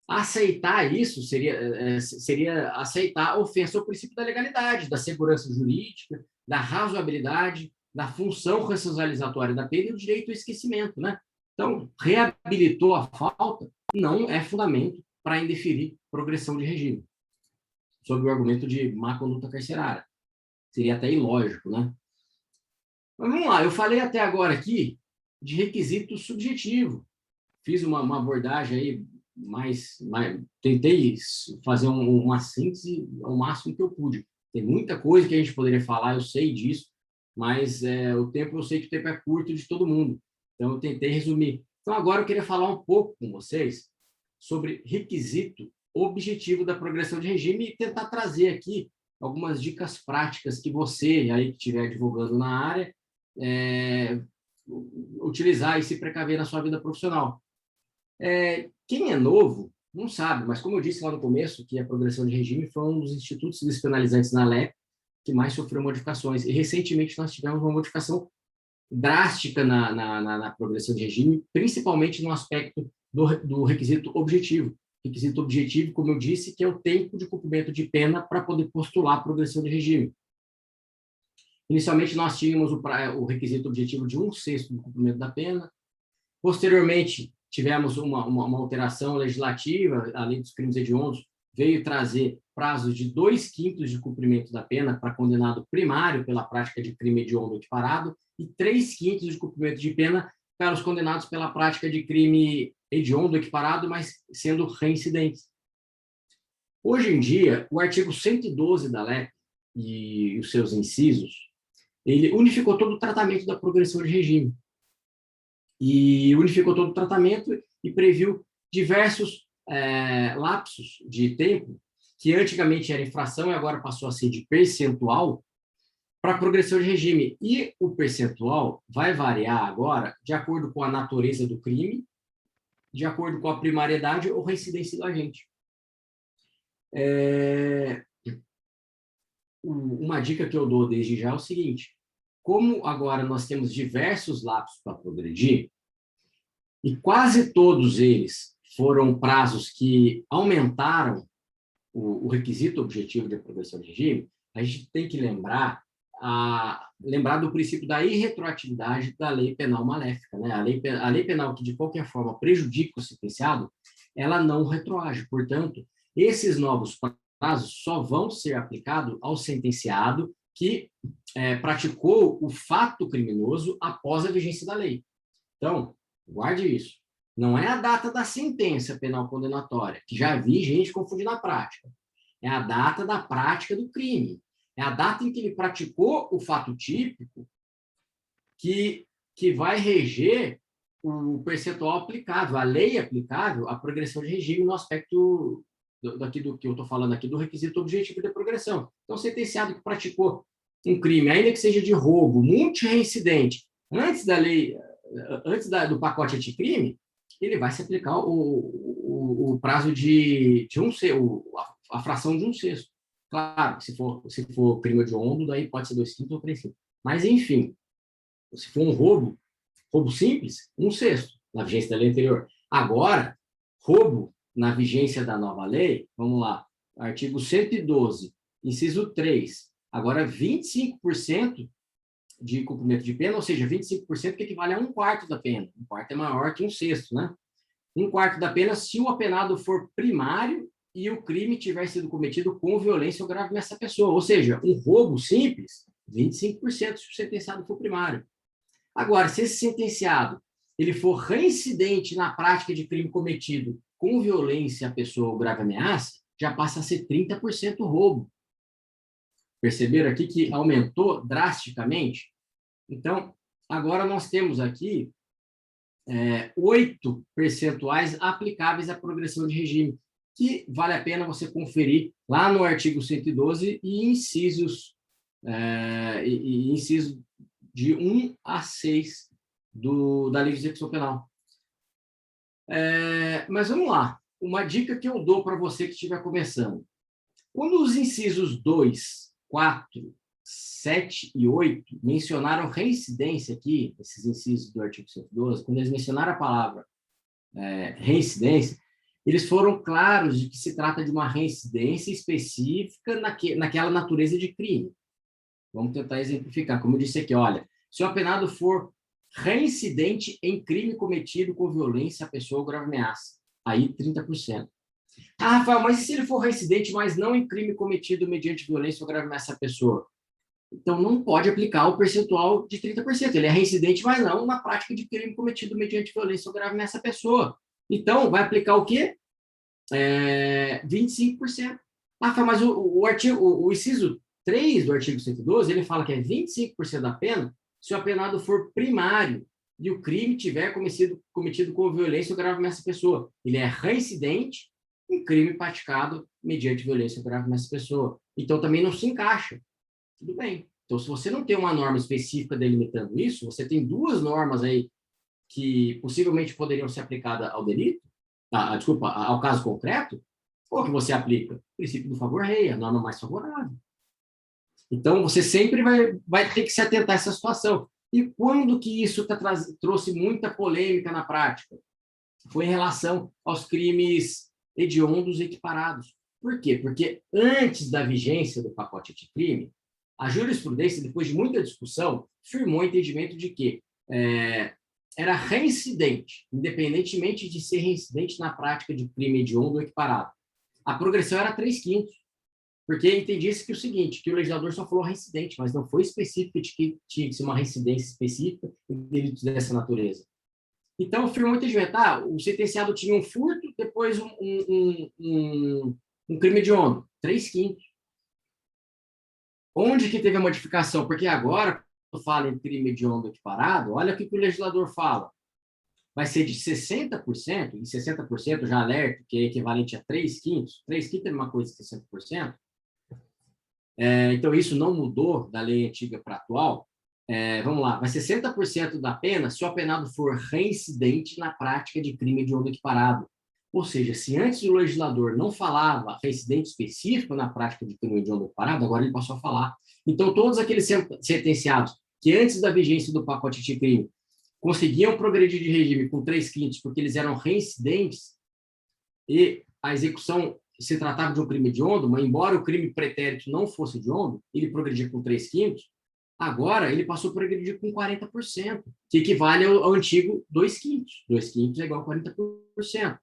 C: Aceitar isso seria aceitar a ofensa ao princípio da legalidade, da segurança jurídica, da razoabilidade, da função ressocializatória da pena e o direito ao esquecimento, né? Então, reabilitou a falta não é fundamento para indeferir progressão de regime, sob o argumento de má conduta carcerária. Seria até ilógico, né? Mas vamos lá, eu falei até agora aqui de requisito subjetivo. Fiz uma abordagem aí, mas tentei fazer uma síntese ao máximo que eu pude. Tem muita coisa que a gente poderia falar, eu sei disso, mas o tempo, eu sei que o tempo é curto de todo mundo. Então, eu tentei resumir. Então, agora eu queria falar um pouco com vocês sobre requisito objetivo da progressão de regime e tentar trazer aqui algumas dicas práticas que você, aí que estiver divulgando na área, utilizar e se precaver na sua vida profissional. Quem é novo não sabe, mas como eu disse lá no começo, que a progressão de regime foi um dos institutos despenalizantes na LEP que mais sofreu modificações. E recentemente nós tivemos uma modificação drástica na progressão de regime, principalmente no aspecto do requisito objetivo. Requisito objetivo, como eu disse, que é o tempo de cumprimento de pena para poder postular a progressão de regime. Inicialmente, nós tínhamos o requisito objetivo de 1/6 do cumprimento da pena. Posteriormente, tivemos uma alteração legislativa, a Lei dos Crimes Hediondos veio trazer prazos de 2/5 de cumprimento da pena para condenado primário pela prática de crime hediondo equiparado e 3/5 de cumprimento de pena para os condenados pela prática de crime hediondo equiparado, mas sendo reincidentes. Hoje em dia, o artigo 112 da LEP e os seus incisos, ele unificou todo o tratamento da progressão de regime. E unificou todo o tratamento e previu diversos lapsos de tempo, que antigamente era infração e agora passou a ser de percentual, para progressão de regime. E o percentual vai variar agora de acordo com a natureza do crime, de acordo com a primariedade ou reincidência do agente. Uma dica que eu dou desde já é o seguinte: como agora nós temos diversos lapsos para progredir, e quase todos eles foram prazos que aumentaram o requisito objetivo de progressão de regime, a gente tem que lembrar do princípio da irretroatividade da lei penal maléfica, né? A lei penal que, de qualquer forma, prejudica o sentenciado, ela não retroage. Portanto, esses novos prazos só vão ser aplicados ao sentenciado que praticou o fato criminoso após a vigência da lei. Então, guarde isso. Não é a data da sentença penal condenatória, que já vi gente confundir na prática. É a data da prática do crime. É a data em que ele praticou o fato típico que vai reger o percentual aplicável, a lei aplicável à progressão de regime no aspecto daqui do que eu estou falando aqui, do requisito objetivo da progressão. Então, sentenciado que praticou um crime, ainda que seja de roubo, multireincidente, antes da lei, do pacote anticrime, ele vai se aplicar o prazo de a fração de 1/6. Claro, se for crime hediondo, daí pode ser 2/5 ou 3/5. Mas, enfim, se for um roubo simples, 1/6, na vigência da lei anterior. Agora, roubo na vigência da nova lei, vamos lá, artigo 112, inciso 3, agora 25% de cumprimento de pena, ou seja, 25% que equivale a 1/4 da pena. 1/4 é maior que 1/6, né? 1/4 da pena se o apenado for primário e o crime tiver sido cometido com violência ou grave nessa pessoa. Ou seja, um roubo simples, 25% se o sentenciado for primário. Agora, se esse sentenciado ele for reincidente na prática de crime cometido com violência à pessoa ou grave ameaça, já passa a ser 30% roubo. Perceberam aqui que aumentou drasticamente? Então, agora nós temos aqui 8 percentuais aplicáveis à progressão de regime, que vale a pena você conferir lá no artigo 112 e incisos de 1 a 6 da Lei de Execução Penal. Mas vamos lá. Uma dica que eu dou para você que estiver começando. Quando os incisos 2, 4, 7 e 8 mencionaram reincidência aqui, esses incisos do artigo 112, quando eles mencionaram a palavra reincidência, eles foram claros de que se trata de uma reincidência específica naquela natureza de crime. Vamos tentar exemplificar. Como eu disse aqui, olha, se o apenado for reincidente em crime cometido com violência à pessoa ou grave ameaça, aí 30%. Ah, Rafael, mas e se ele for reincidente, mas não em crime cometido mediante violência ou grave ameaça à pessoa? Então, não pode aplicar o percentual de 30%. Ele é reincidente, mas não na prática de crime cometido mediante violência ou grave ameaça à pessoa. Então, vai aplicar o quê? 25%. Ah, mas o inciso 3 do artigo 112, ele fala que é 25% da pena se o apenado for primário e o crime tiver cometido com violência ou grave ameaça à pessoa. Ele é reincidente em crime praticado mediante violência ou grave ameaça à pessoa. Então, também não se encaixa. Tudo bem. Então, se você não tem uma norma específica delimitando isso, você tem 2 normas aí que possivelmente poderiam ser aplicadas ao delito, ao caso concreto, ou que você aplica o princípio do favor rei, a norma mais favorável. Então, você sempre vai ter que se atentar a essa situação. E quando que isso trouxe muita polêmica na prática? Foi em relação aos crimes hediondos equiparados. Por quê? Porque antes da vigência do pacote anticrime, a jurisprudência, depois de muita discussão, firmou o entendimento de que era reincidente, independentemente de ser reincidente na prática de crime hediondo ou equiparado. A progressão era 3/5, porque entendia-se que o seguinte, que o legislador só falou reincidente, mas não foi específico de que tinha que ser uma reincidência específica em delitos dessa natureza. Então, firmou o entendimento, o sentenciado tinha um furto, depois um crime hediondo, 3/5. Onde que teve a modificação? Porque agora, quando fala em crime hediondo equiparado, olha o que o legislador fala. Vai ser de 60%, e 60% já alerta, que é equivalente a 3/5. 3/5 é uma coisa de 60%. Então, isso não mudou da lei antiga para a atual. Vamos lá, vai ser 60% da pena se o apenado for reincidente na prática de crime hediondo equiparado. Ou seja, se antes o legislador não falava reincidente específico na prática de crime hediondo equiparado, agora ele passou a falar. Então, todos aqueles sentenciados que antes da vigência do pacote anticrime conseguiam progredir de regime com 3/5 porque eles eram reincidentes e a execução se tratava de um crime hediondo, mas embora o crime pretérito não fosse hediondo, ele progredia com 3/5, agora ele passou a progredir com 40%, que equivale ao antigo 2/5. 2/5 é igual a 40%.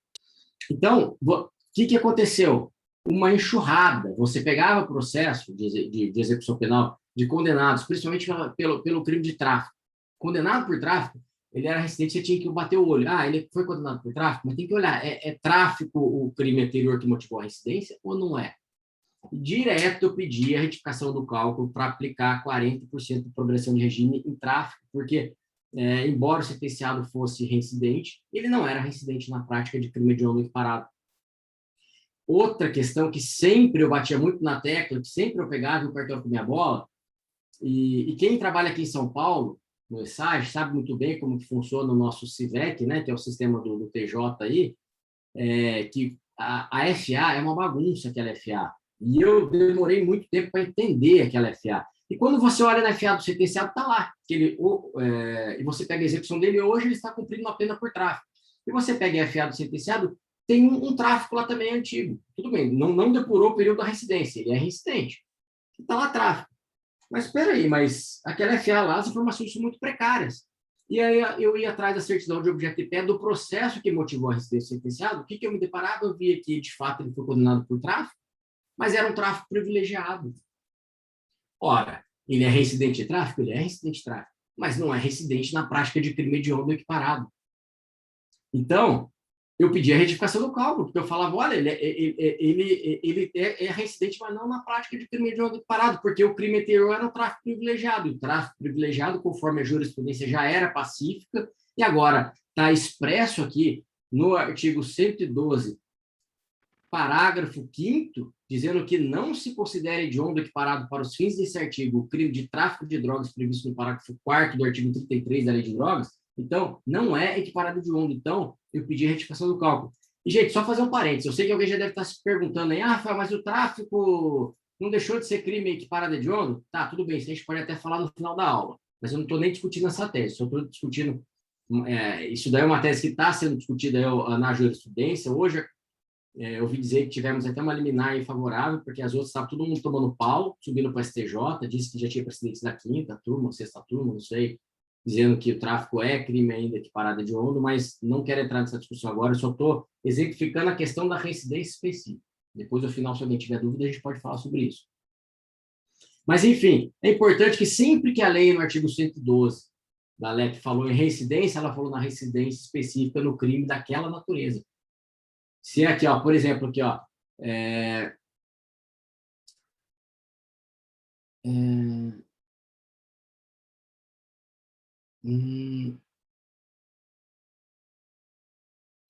C: Então, o que aconteceu? Uma enxurrada. Você pegava o processo de execução penal de condenados, principalmente pelo crime de tráfico. Condenado por tráfico, ele era reincidente, você tinha que bater o olho. Ele foi condenado por tráfico, mas tem que olhar, é tráfico o crime anterior que motivou a reincidência ou não é? Direto eu pedi a retificação do cálculo para aplicar 40% de progressão de regime em tráfico, porque, embora o sentenciado fosse reincidente, ele não era reincidente na prática de crime hediondo equiparado. outra questão que sempre eu batia muito na tecla, que sempre eu pegava e o cartório com minha bola, e quem trabalha aqui em São Paulo, no ESAG, sabe muito bem como que funciona o nosso CIVEC, né, que é o sistema do TJ aí, que a FA é uma bagunça, aquela FA. E eu demorei muito tempo para entender aquela FA. E quando você olha na FA do sentenciado, está lá. E você pega a execução dele, hoje ele está cumprindo uma pena por tráfico. E você pega a FA do sentenciado, tem um tráfico lá também antigo. Tudo bem, não depurou o período da reincidência, ele é reincidente. Está lá tráfico. Mas espera aí, mas aquela FA lá, as informações são muito precárias. E aí eu ia atrás da certidão de objeto e pé do processo que motivou a reincidência sentenciado. O que eu me deparava? Eu via que, de fato, ele foi condenado por tráfico, mas era um tráfico privilegiado. Ora, ele é reincidente de tráfico? Ele é reincidente de tráfico, mas não é reincidente na prática de crime hediondo equiparado. Então, eu pedi a retificação do cálculo, porque eu falava, olha, ele é reincidente, mas não na prática de crime hediondo equiparado, porque o crime anterior era o tráfico privilegiado, e o tráfico privilegiado, conforme a jurisprudência, já era pacífica, e agora está expresso aqui no artigo 112, parágrafo 5º, dizendo que não se considera hediondo equiparado para os fins desse artigo o crime de tráfico de drogas previsto no parágrafo 4º do artigo 33 da Lei de Drogas. Então, não é equiparado hediondo. Então, eu pedi a retificação do cálculo. E, gente, só fazer um parênteses. Eu sei que alguém já deve estar se perguntando aí, Rafael, mas o tráfico não deixou de ser crime equiparado hediondo? Tá, tudo bem, isso a gente pode até falar no final da aula. Mas eu não estou nem discutindo essa tese, só estou discutindo... isso daí é uma tese que está sendo discutida na jurisprudência. Hoje, eu ouvi dizer que tivemos até uma liminar favorável, porque as outras estavam todo mundo tomando pau, subindo para o STJ, disse que já tinha precedentes da quinta turma, sexta turma, não sei, dizendo que o tráfico é crime ainda equiparado hediondo, mas não quero entrar nessa discussão agora, eu só estou exemplificando a questão da reincidência específica. Depois, no final, se alguém tiver dúvida, a gente pode falar sobre isso. Mas, enfim, é importante que sempre que a lei, no artigo 112 da LEP, falou em reincidência, ela falou na reincidência específica no crime daquela natureza. Se aqui, ó, por exemplo, aqui, ó,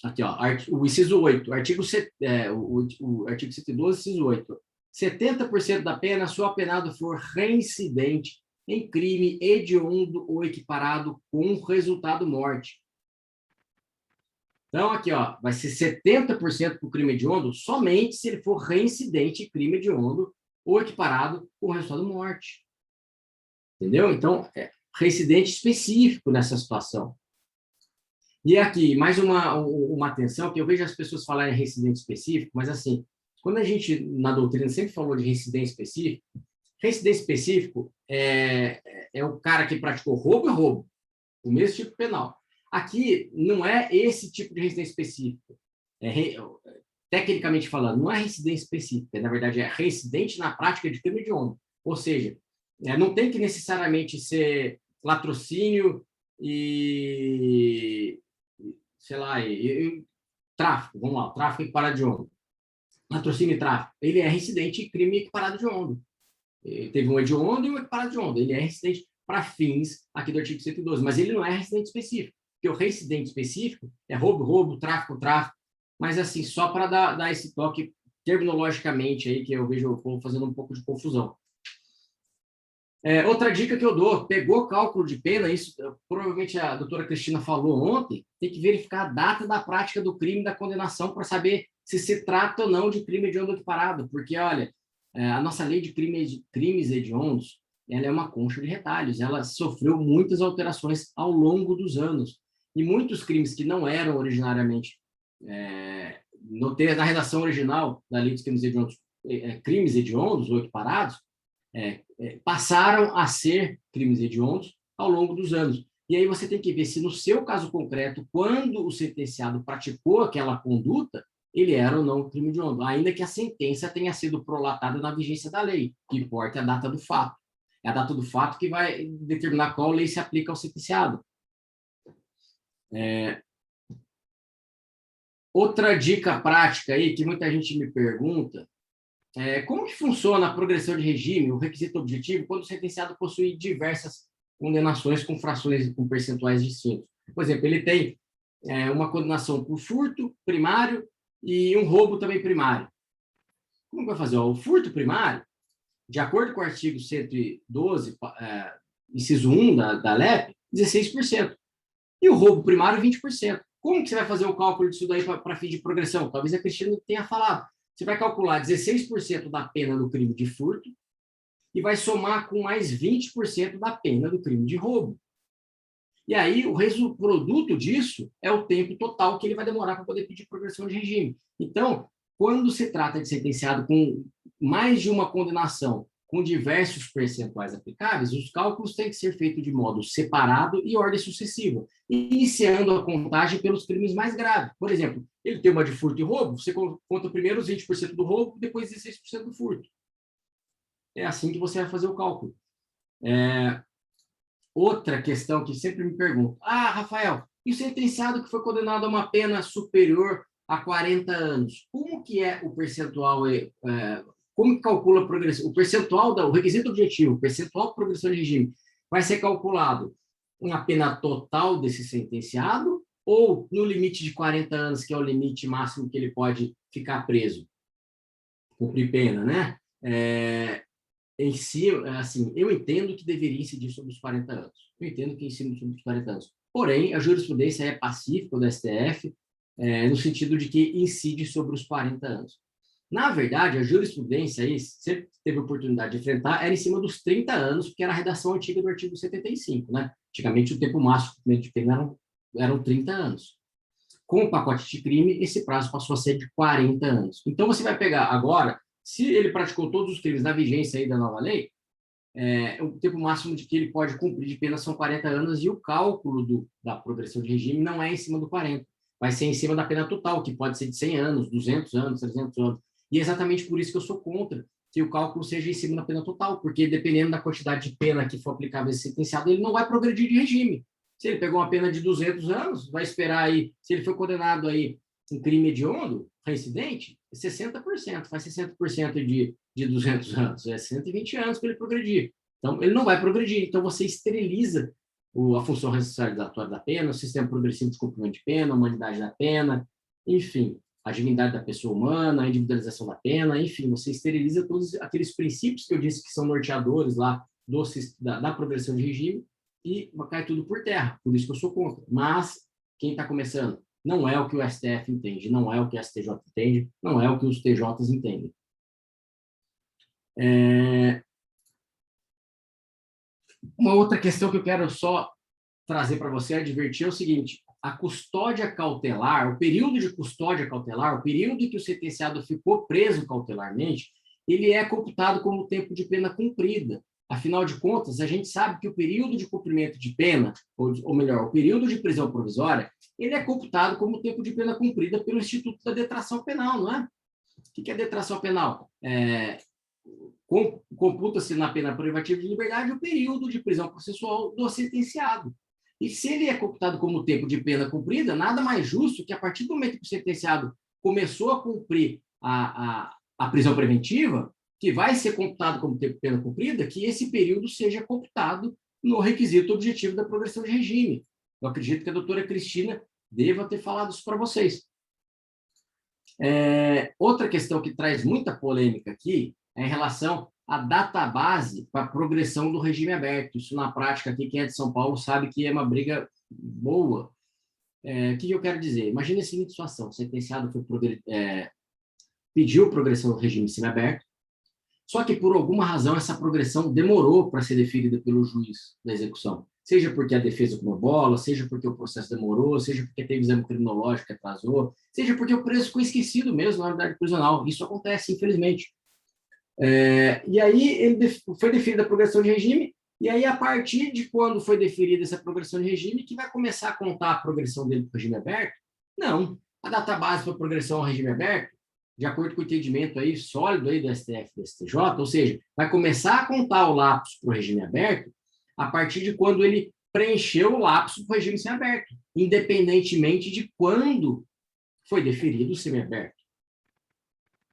C: aqui, ó, o inciso 8, o artigo 112, inciso 8. 70% da pena, se o apenado for reincidente em crime hediondo ou equiparado com resultado morte. Então, aqui, ó, vai ser 70% para o crime hediondo somente se ele for reincidente em crime hediondo ou equiparado com resultado morte. Entendeu? Então, reincidente específico nessa situação. E aqui, mais uma atenção, que eu vejo as pessoas falarem em reincidente específico, mas assim, quando a gente, na doutrina, sempre falou de reincidente específico é o cara que praticou roubo e roubo, o mesmo tipo penal. Aqui, não é esse tipo de reincidência específica. Tecnicamente falando, não é reincidência específica, na verdade, é reincidente na prática de crime hediondo. Ou seja, não tem que necessariamente ser latrocínio e sei lá, tráfico, vamos lá, tráfico equiparado de hediondo. Latrocínio e tráfico, ele é reincidente em crime equiparado de hediondo. Teve um hediondo e um equiparado de hediondo. Ele é reincidente para fins aqui do artigo 112, mas ele não é reincidente específico. Porque o reincidente específico é roubo, tráfico. Mas, assim, só para dar esse toque terminologicamente aí, que eu vejo o povo fazendo um pouco de confusão. Outra dica que eu dou, pegou cálculo de pena, isso provavelmente a doutora Cristina falou ontem, tem que verificar a data da prática do crime da condenação para saber se trata ou não de crime hediondo equiparado, porque, olha, a nossa lei de crimes hediondos, ela é uma concha de retalhos, ela sofreu muitas alterações ao longo dos anos, e muitos crimes que não eram originariamente, na redação original da lei dos crimes hediondos ou equiparados, passaram a ser crimes hediondos ao longo dos anos. E aí você tem que ver se no seu caso concreto, quando o sentenciado praticou aquela conduta, ele era ou não crime hediondo, ainda que a sentença tenha sido prolatada na vigência da lei, que importa é a data do fato. É a data do fato que vai determinar qual lei se aplica ao sentenciado. Outra dica prática aí, que muita gente me pergunta, como que funciona a progressão de regime, o requisito objetivo, quando o sentenciado possui diversas condenações com frações, com percentuais distintos? Por exemplo, ele tem uma condenação por furto primário e um roubo também primário. Como vai fazer? Ó, o furto primário, de acordo com o artigo 112, inciso 1 da LEP, 16%. E o roubo primário, 20%. Como que você vai fazer o cálculo disso daí para fim de progressão? Talvez a Cristina tenha falado. Você vai calcular 16% da pena do crime de furto e vai somar com mais 20% da pena do crime de roubo. E aí, o produto disso é o tempo total que ele vai demorar para poder pedir progressão de regime. Então, quando se trata de sentenciado com mais de uma condenação, com diversos percentuais aplicáveis, os cálculos têm que ser feitos de modo separado e ordem sucessiva, iniciando a contagem pelos crimes mais graves. Por exemplo, ele tem uma de furto e roubo, você conta primeiro os 20% do roubo, depois 16% do furto. É assim que você vai fazer o cálculo. Outra questão que sempre me perguntam: Rafael, e o sentenciado que foi condenado a uma pena superior a 40 anos, como que é o percentual, como que calcula a progressão? O percentual, o requisito objetivo, o percentual de progressão de regime, vai ser calculado na pena total desse sentenciado ou no limite de 40 anos, que é o limite máximo que ele pode ficar preso, cumprir pena, né? Em si, assim, eu entendo que deveria incidir sobre os 40 anos. Eu entendo que incide sobre os 40 anos. Porém, a jurisprudência é pacífica do STF, no sentido de que incide sobre os 40 anos. Na verdade, a jurisprudência aí, sempre teve a oportunidade de enfrentar, era em cima dos 30 anos, porque era a redação antiga do artigo 75, né? Antigamente, o tempo máximo de cumprimento de pena eram 30 anos. Com o pacote de crime, esse prazo passou a ser de 40 anos. Então, você vai pegar agora, se ele praticou todos os crimes na vigência aí da nova lei, o tempo máximo de que ele pode cumprir de pena são 40 anos e o cálculo da progressão de regime não é em cima do 40, vai ser em cima da pena total, que pode ser de 100 anos, 200 anos, 300 anos. E é exatamente por isso que eu sou contra que o cálculo seja em cima da pena total, porque dependendo da quantidade de pena que for aplicável a esse sentenciado, ele não vai progredir de regime. Se ele pegou uma pena de 200 anos, vai esperar aí, se ele foi condenado aí em crime hediondo, reincidente, 60%, faz 60% de 200 anos, 120 anos para ele progredir. Então, ele não vai progredir. Então, você esteriliza a função ressocializatória da pena, o sistema progressivo de cumprimento de pena, a humanidade da pena, enfim, a dignidade da pessoa humana, a individualização da pena, enfim, você esteriliza todos aqueles princípios que eu disse que são norteadores lá da progressão de regime e cai tudo por terra. Por isso que eu sou contra. Mas, quem está começando? Não é o que o STF entende, não é o que o STJ entende, não é o que os TJs entendem. Uma outra questão que eu quero só trazer para você, advertir, é o seguinte: a custódia cautelar, o período de custódia cautelar, o período em que o sentenciado ficou preso cautelarmente, ele é computado como tempo de pena cumprida. Afinal de contas, a gente sabe que o período de cumprimento de pena, ou melhor, o período de prisão provisória, ele é computado como tempo de pena cumprida pelo Instituto da Detração Penal, não é? O que é detração penal? Computa-se na pena privativa de liberdade o período de prisão processual do sentenciado. E se ele é computado como tempo de pena cumprida, nada mais justo que a partir do momento que o sentenciado começou a cumprir a prisão preventiva, que vai ser computado como tempo de pena cumprida, que esse período seja computado no requisito objetivo da progressão de regime. Eu acredito que a doutora Cristina deva ter falado isso para vocês. Outra questão que traz muita polêmica aqui é em relação à database para a progressão do regime aberto. Isso, na prática, aqui, quem é de São Paulo sabe que é uma briga boa. O que eu quero dizer? Imagina a seguinte situação: o sentenciado pediu progressão do regime semiaberto, só que, por alguma razão, essa progressão demorou para ser deferida pelo juiz da execução. Seja porque a defesa comeu bola, seja porque o processo demorou, seja porque teve exame criminológico que atrasou, seja porque o preso ficou esquecido mesmo na unidade prisional. Isso acontece, infelizmente. E aí foi deferida a progressão de regime, e aí, a partir de quando foi deferida essa progressão de regime, que vai começar a contar a progressão dele para o regime aberto? Não. A database para progressão ao regime aberto, de acordo com o entendimento aí sólido aí do STF e do STJ, ou seja, vai começar a contar o lapso para o regime aberto a partir de quando ele preencheu o lapso para o regime semiaberto, independentemente de quando foi deferido o semiaberto.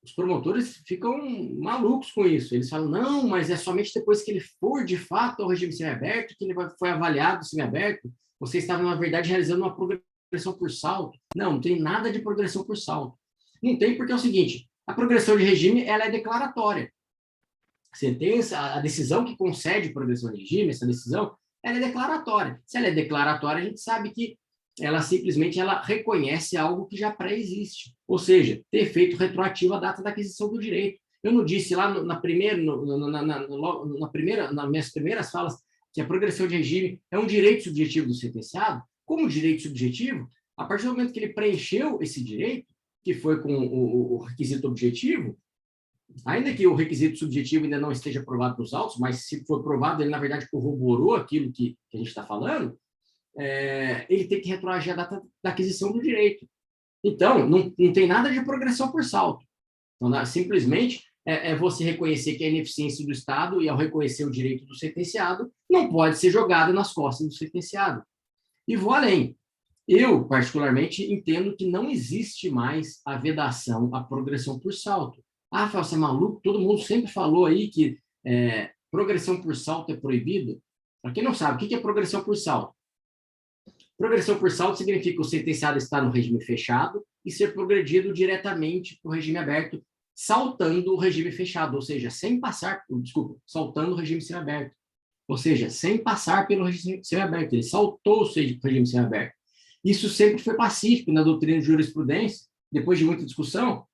C: Os promotores ficam malucos com isso. Eles falam: não, mas é somente depois que ele for, de fato, ao regime semiaberto, que ele foi avaliado semiaberto. Você estava, na verdade, realizando uma progressão por salto. Não tem nada de progressão por salto. Não tem, porque é o seguinte: A progressão de regime, ela é declaratória. Sentença, a decisão que concede progressão de regime, essa decisão, ela é declaratória. Se ela é declaratória, a gente sabe que ela simplesmente reconhece algo que já pré-existe, ou seja, ter efeito retroativo à data da aquisição do direito. Eu não disse lá nas minhas primeiras falas que a progressão de regime é um direito subjetivo do sentenciado? Como direito subjetivo, a partir do momento que ele preencheu esse direito, que foi com o requisito objetivo, ainda que o requisito subjetivo ainda não esteja provado nos autos, mas se for provado, ele, na verdade, corroborou aquilo que a gente está falando, ele tem que retroagir a data da aquisição do direito. Então, não tem nada de progressão por salto. Então, simplesmente você reconhecer que a ineficiência do Estado, e ao reconhecer o direito do sentenciado, não pode ser jogada nas costas do sentenciado. E vou além. Eu, particularmente, entendo que não existe mais a vedação à progressão por salto. Ah, Rafael, você é maluco? Todo mundo sempre falou aí que progressão por salto é proibida. Para quem não sabe, o que é progressão por salto? Progressão por salto significa que o sentenciado está no regime fechado e ser progredido diretamente para o regime aberto, saltando o regime fechado, ou seja, saltando o regime semiaberto. Ou seja, sem passar pelo regime semiaberto. Ele saltou o regime semiaberto. Isso sempre foi pacífico na doutrina de jurisprudência, depois de muita discussão,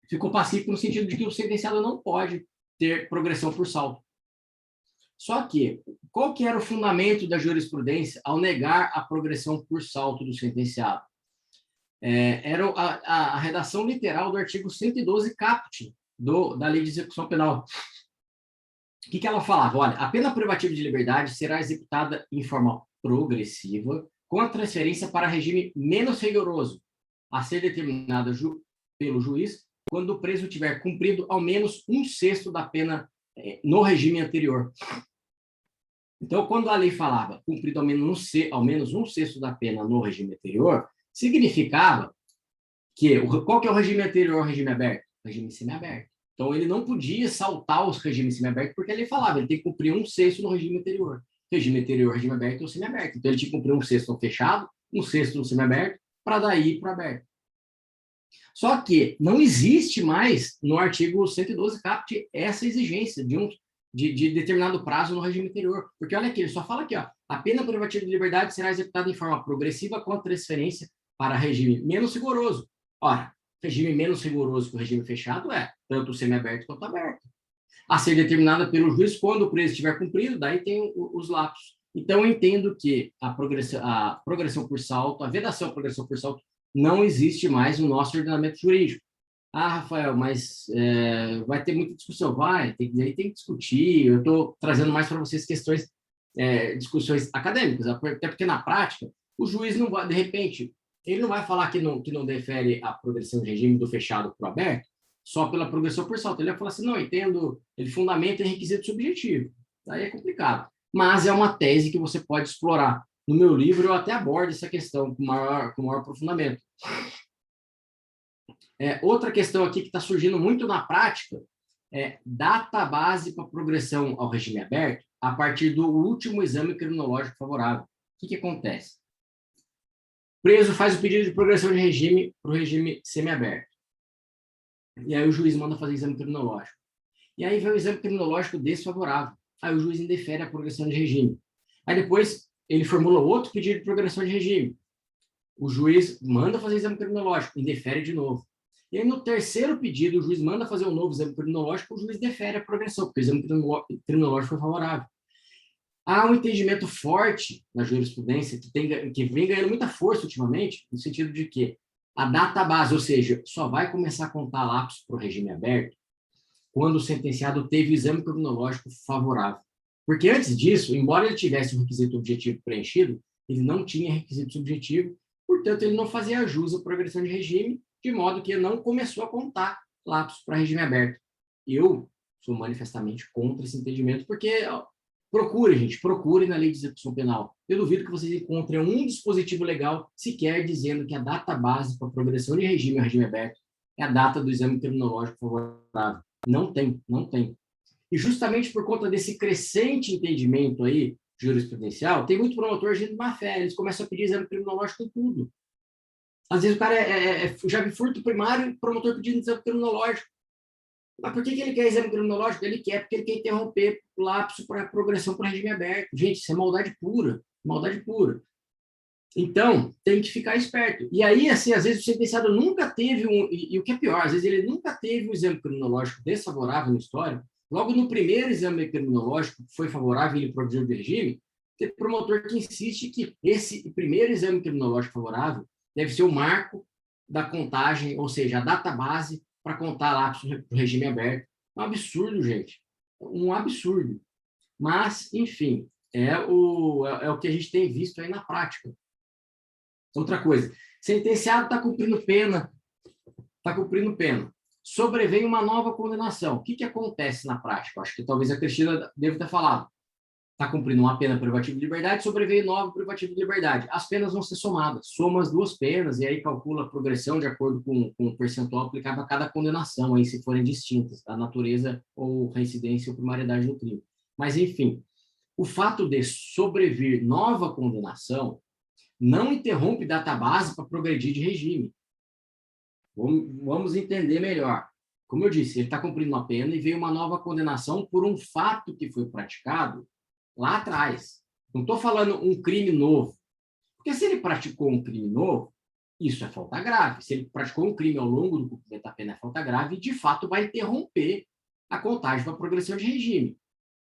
C: ficou pacífico no sentido de que o sentenciado não pode ter progressão por salto. Só que, qual que era o fundamento da jurisprudência ao negar a progressão por salto do sentenciado? Era a redação literal do artigo 112 caput da Lei de Execução Penal. O que ela falava? Olha, a pena privativa de liberdade será executada em forma progressiva, com a transferência para regime menos rigoroso, a ser determinada pelo juiz, quando o preso tiver cumprido ao menos 1/6 da pena no regime anterior. Então, quando a lei falava cumprido ao menos 1/6 da pena no regime anterior, significava que qual que é o regime anterior ao regime aberto? Regime semiaberto. Então, ele não podia saltar os regimes semiabertos, porque a lei falava, ele tem que cumprir 1/6 no regime anterior. Regime anterior, regime aberto ou semiaberto. Então, ele tinha que cumprir 1/6 no fechado, 1/6 no semiaberto, para daí ir para o aberto. Só que não existe mais no artigo 112 caput essa exigência de determinado prazo no regime anterior. Porque olha aqui, ele só fala aqui, ó, a pena privativa de liberdade será executada em forma progressiva com a transferência para regime menos rigoroso. Ora, regime menos rigoroso que o regime fechado tanto o semiaberto quanto o aberto. A ser determinada pelo juiz quando o preso estiver cumprido, daí tem os lapsos. Então, eu entendo que a progressão por salto, a vedação à progressão por salto, não existe mais no nosso ordenamento jurídico. Ah, Rafael, mas vai ter muita discussão. Tem que discutir. Eu estou trazendo mais para vocês questões, discussões acadêmicas, até porque na prática, o juiz não vai, de repente, ele não vai falar que não defere a progressão de regime do fechado para o aberto só pela progressão por salto. Ele vai falar assim, não, entendo, ele fundamenta em requisito subjetivo. Daí é complicado. Mas é uma tese que você pode explorar. No meu livro, eu até abordo essa questão com maior aprofundamento. Outra questão aqui que está surgindo muito na prática é data base para progressão ao regime aberto a partir do último exame criminológico favorável. O que acontece? O preso faz o pedido de progressão de regime para o regime semiaberto. E aí o juiz manda fazer exame criminológico. E aí vem o exame criminológico desfavorável. Aí o juiz indefere a progressão de regime. Aí depois ele formula outro pedido de progressão de regime. O juiz manda fazer exame criminológico, indefere de novo. E aí no terceiro pedido, o juiz manda fazer um novo exame criminológico, o juiz defere a progressão, porque o exame criminológico foi favorável. Há um entendimento forte na jurisprudência que vem ganhando muita força ultimamente, no sentido de que a data base, ou seja, só vai começar a contar lapsos para o regime aberto quando o sentenciado teve o exame criminológico favorável. Porque antes disso, embora ele tivesse o requisito objetivo preenchido, ele não tinha requisito subjetivo, portanto, ele não fazia jus à progressão de regime, de modo que não começou a contar lapsos para regime aberto. Eu sou manifestamente contra esse entendimento, porque procure na Lei de Execução Penal. Eu duvido que vocês encontrem um dispositivo legal sequer dizendo que a data base para progressão de regime ao regime aberto é a data do exame criminológico favorável. Não tem. E justamente por conta desse crescente entendimento aí jurisprudencial, tem muito promotor agindo de má fé, eles começam a pedir exame criminológico em tudo. Às vezes o cara já vi furto primário, promotor pedindo exame criminológico. Mas por que ele quer exame criminológico? Ele quer porque ele quer interromper o lapso para progressão para regime aberto. Gente, isso é maldade pura, maldade pura. Então, tem que ficar esperto. E aí, assim, às vezes o sentenciado nunca teve e o que é pior, às vezes ele nunca teve um exame criminológico desfavorável no histórico. Logo no primeiro exame criminológico que foi favorável e ele progrediu de regime, tem promotor que insiste que esse primeiro exame criminológico favorável deve ser o marco da contagem, ou seja, a data base para contar lapso para o regime aberto. Um absurdo, gente. Um absurdo. Mas, enfim, é o que a gente tem visto aí na prática. Outra coisa, sentenciado está cumprindo pena, sobreveio uma nova condenação. O que acontece na prática? Acho que talvez a Cristina deva ter falado. Está cumprindo uma pena privativa de liberdade, sobreveio nova privativa de liberdade. As penas vão ser somadas, soma as duas penas e aí calcula a progressão de acordo com o percentual aplicado a cada condenação, aí se forem distintas, a natureza ou reincidência ou primariedade do crime. Mas, enfim, o fato de sobrevir nova condenação não interrompe database para progredir de regime. Vamos entender melhor. Como eu disse, ele está cumprindo uma pena e veio uma nova condenação por um fato que foi praticado lá atrás. Não estou falando um crime novo. Porque se ele praticou um crime novo, isso é falta grave. Se ele praticou um crime ao longo do cumprimento da pena, é falta grave e, de fato, vai interromper a contagem para progressão de regime.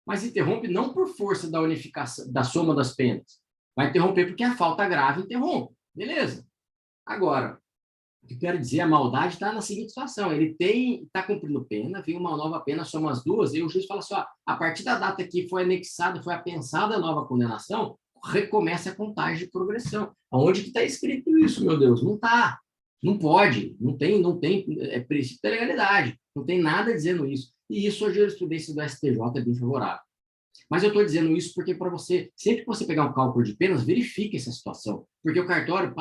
C: Mas interrompe não por força da unificação, da soma das penas. Vai interromper porque a falta grave interrompe. Beleza. Agora, o que eu quero dizer, a maldade está na seguinte situação. Ele está cumprindo pena, vem uma nova pena, soma as duas, e o juiz fala assim, ó, a partir da data que foi anexada, foi apensada a nova condenação, recomeça a contagem de progressão. Aonde que está escrito isso, meu Deus? Não está. Não pode. Não tem, é princípio da legalidade. Não tem nada dizendo isso. E isso a jurisprudência do STJ é bem favorável. Mas eu estou dizendo isso porque para você, sempre que você pegar um cálculo de penas, verifique essa situação. Porque o cartório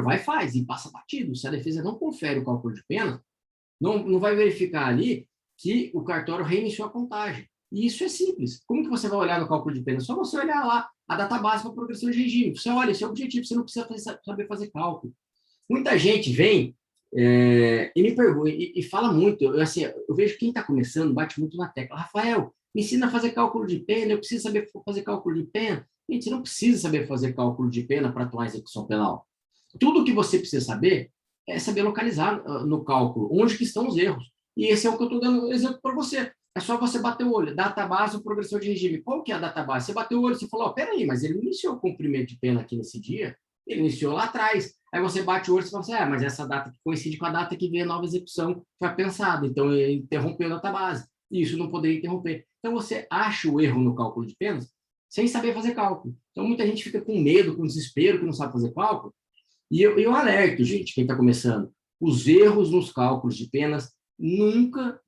C: vai e faz, e passa batido. Se a defesa não confere o cálculo de penas, não vai verificar ali que o cartório reiniciou a contagem. E isso é simples. Como que você vai olhar no cálculo de penas? Só você olhar lá a data básica para progressão de regime. Você olha, esse é o objetivo, você não precisa saber fazer cálculo. Muita gente vem e me pergunta, e fala muito. Eu vejo quem está começando, bate muito na tecla. Rafael, me ensina a fazer cálculo de pena, eu preciso saber fazer cálculo de pena. Gente, você não precisa saber fazer cálculo de pena para atuar em execução penal. Tudo que você precisa saber é saber localizar no cálculo onde que estão os erros. E esse é o que eu estou dando exemplo para você. É só você bater o olho, database ou progressão de regime. Qual que é a database? Você bateu o olho e falou, oh, peraí, mas ele iniciou o cumprimento de pena aqui nesse dia, ele iniciou lá atrás. Aí você bate o olho e fala assim, mas essa data que coincide com a data que veio a nova execução foi pensada, então ele interrompeu a database. E isso não poderia interromper. Então você acha o erro no cálculo de penas sem saber fazer cálculo. Então muita gente fica com medo, com desespero, que não sabe fazer cálculo. E eu alerto, gente, quem está começando, os erros nos cálculos de penas nunca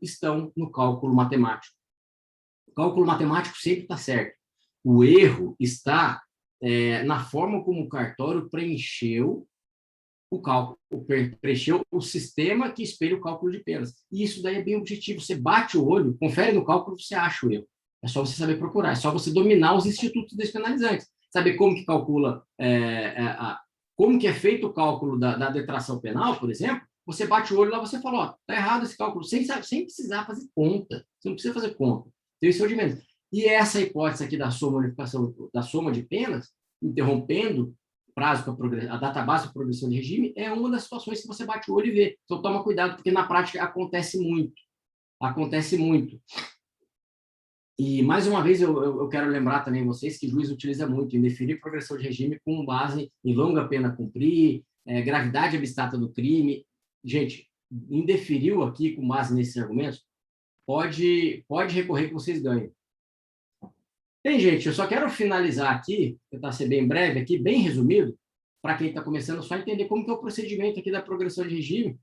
C: estão no cálculo matemático. O cálculo matemático sempre está certo. O erro está na forma como o cartório preencheu o cálculo, preencheu o sistema que espelha o cálculo de penas. E isso daí é bem objetivo. Você bate o olho, confere no cálculo, você acha o erro. É só você saber procurar, é só você dominar os institutos despenalizantes. Saber como que calcula, como que é feito o cálculo da detração penal, por exemplo, você bate o olho lá, você fala, ó, tá errado esse cálculo, sem precisar fazer conta. Você não precisa fazer conta. Então, isso é o de menos. E essa hipótese aqui da soma de penas, interrompendo prazo para a database para progressão de regime, é uma das situações que você bate o olho e vê. Então, toma cuidado, porque na prática acontece muito. Acontece muito. E, mais uma vez, eu quero lembrar também vocês que o juiz utiliza muito indeferir progressão de regime com base em longa pena a cumprir, gravidade abstrata do crime. Gente, indeferiu aqui com base nesses argumentos, pode recorrer que vocês ganhem. Bem, gente, eu só quero finalizar aqui, tentar ser bem breve aqui, bem resumido, para quem está começando, só entender como que é o procedimento aqui da progressão de regime.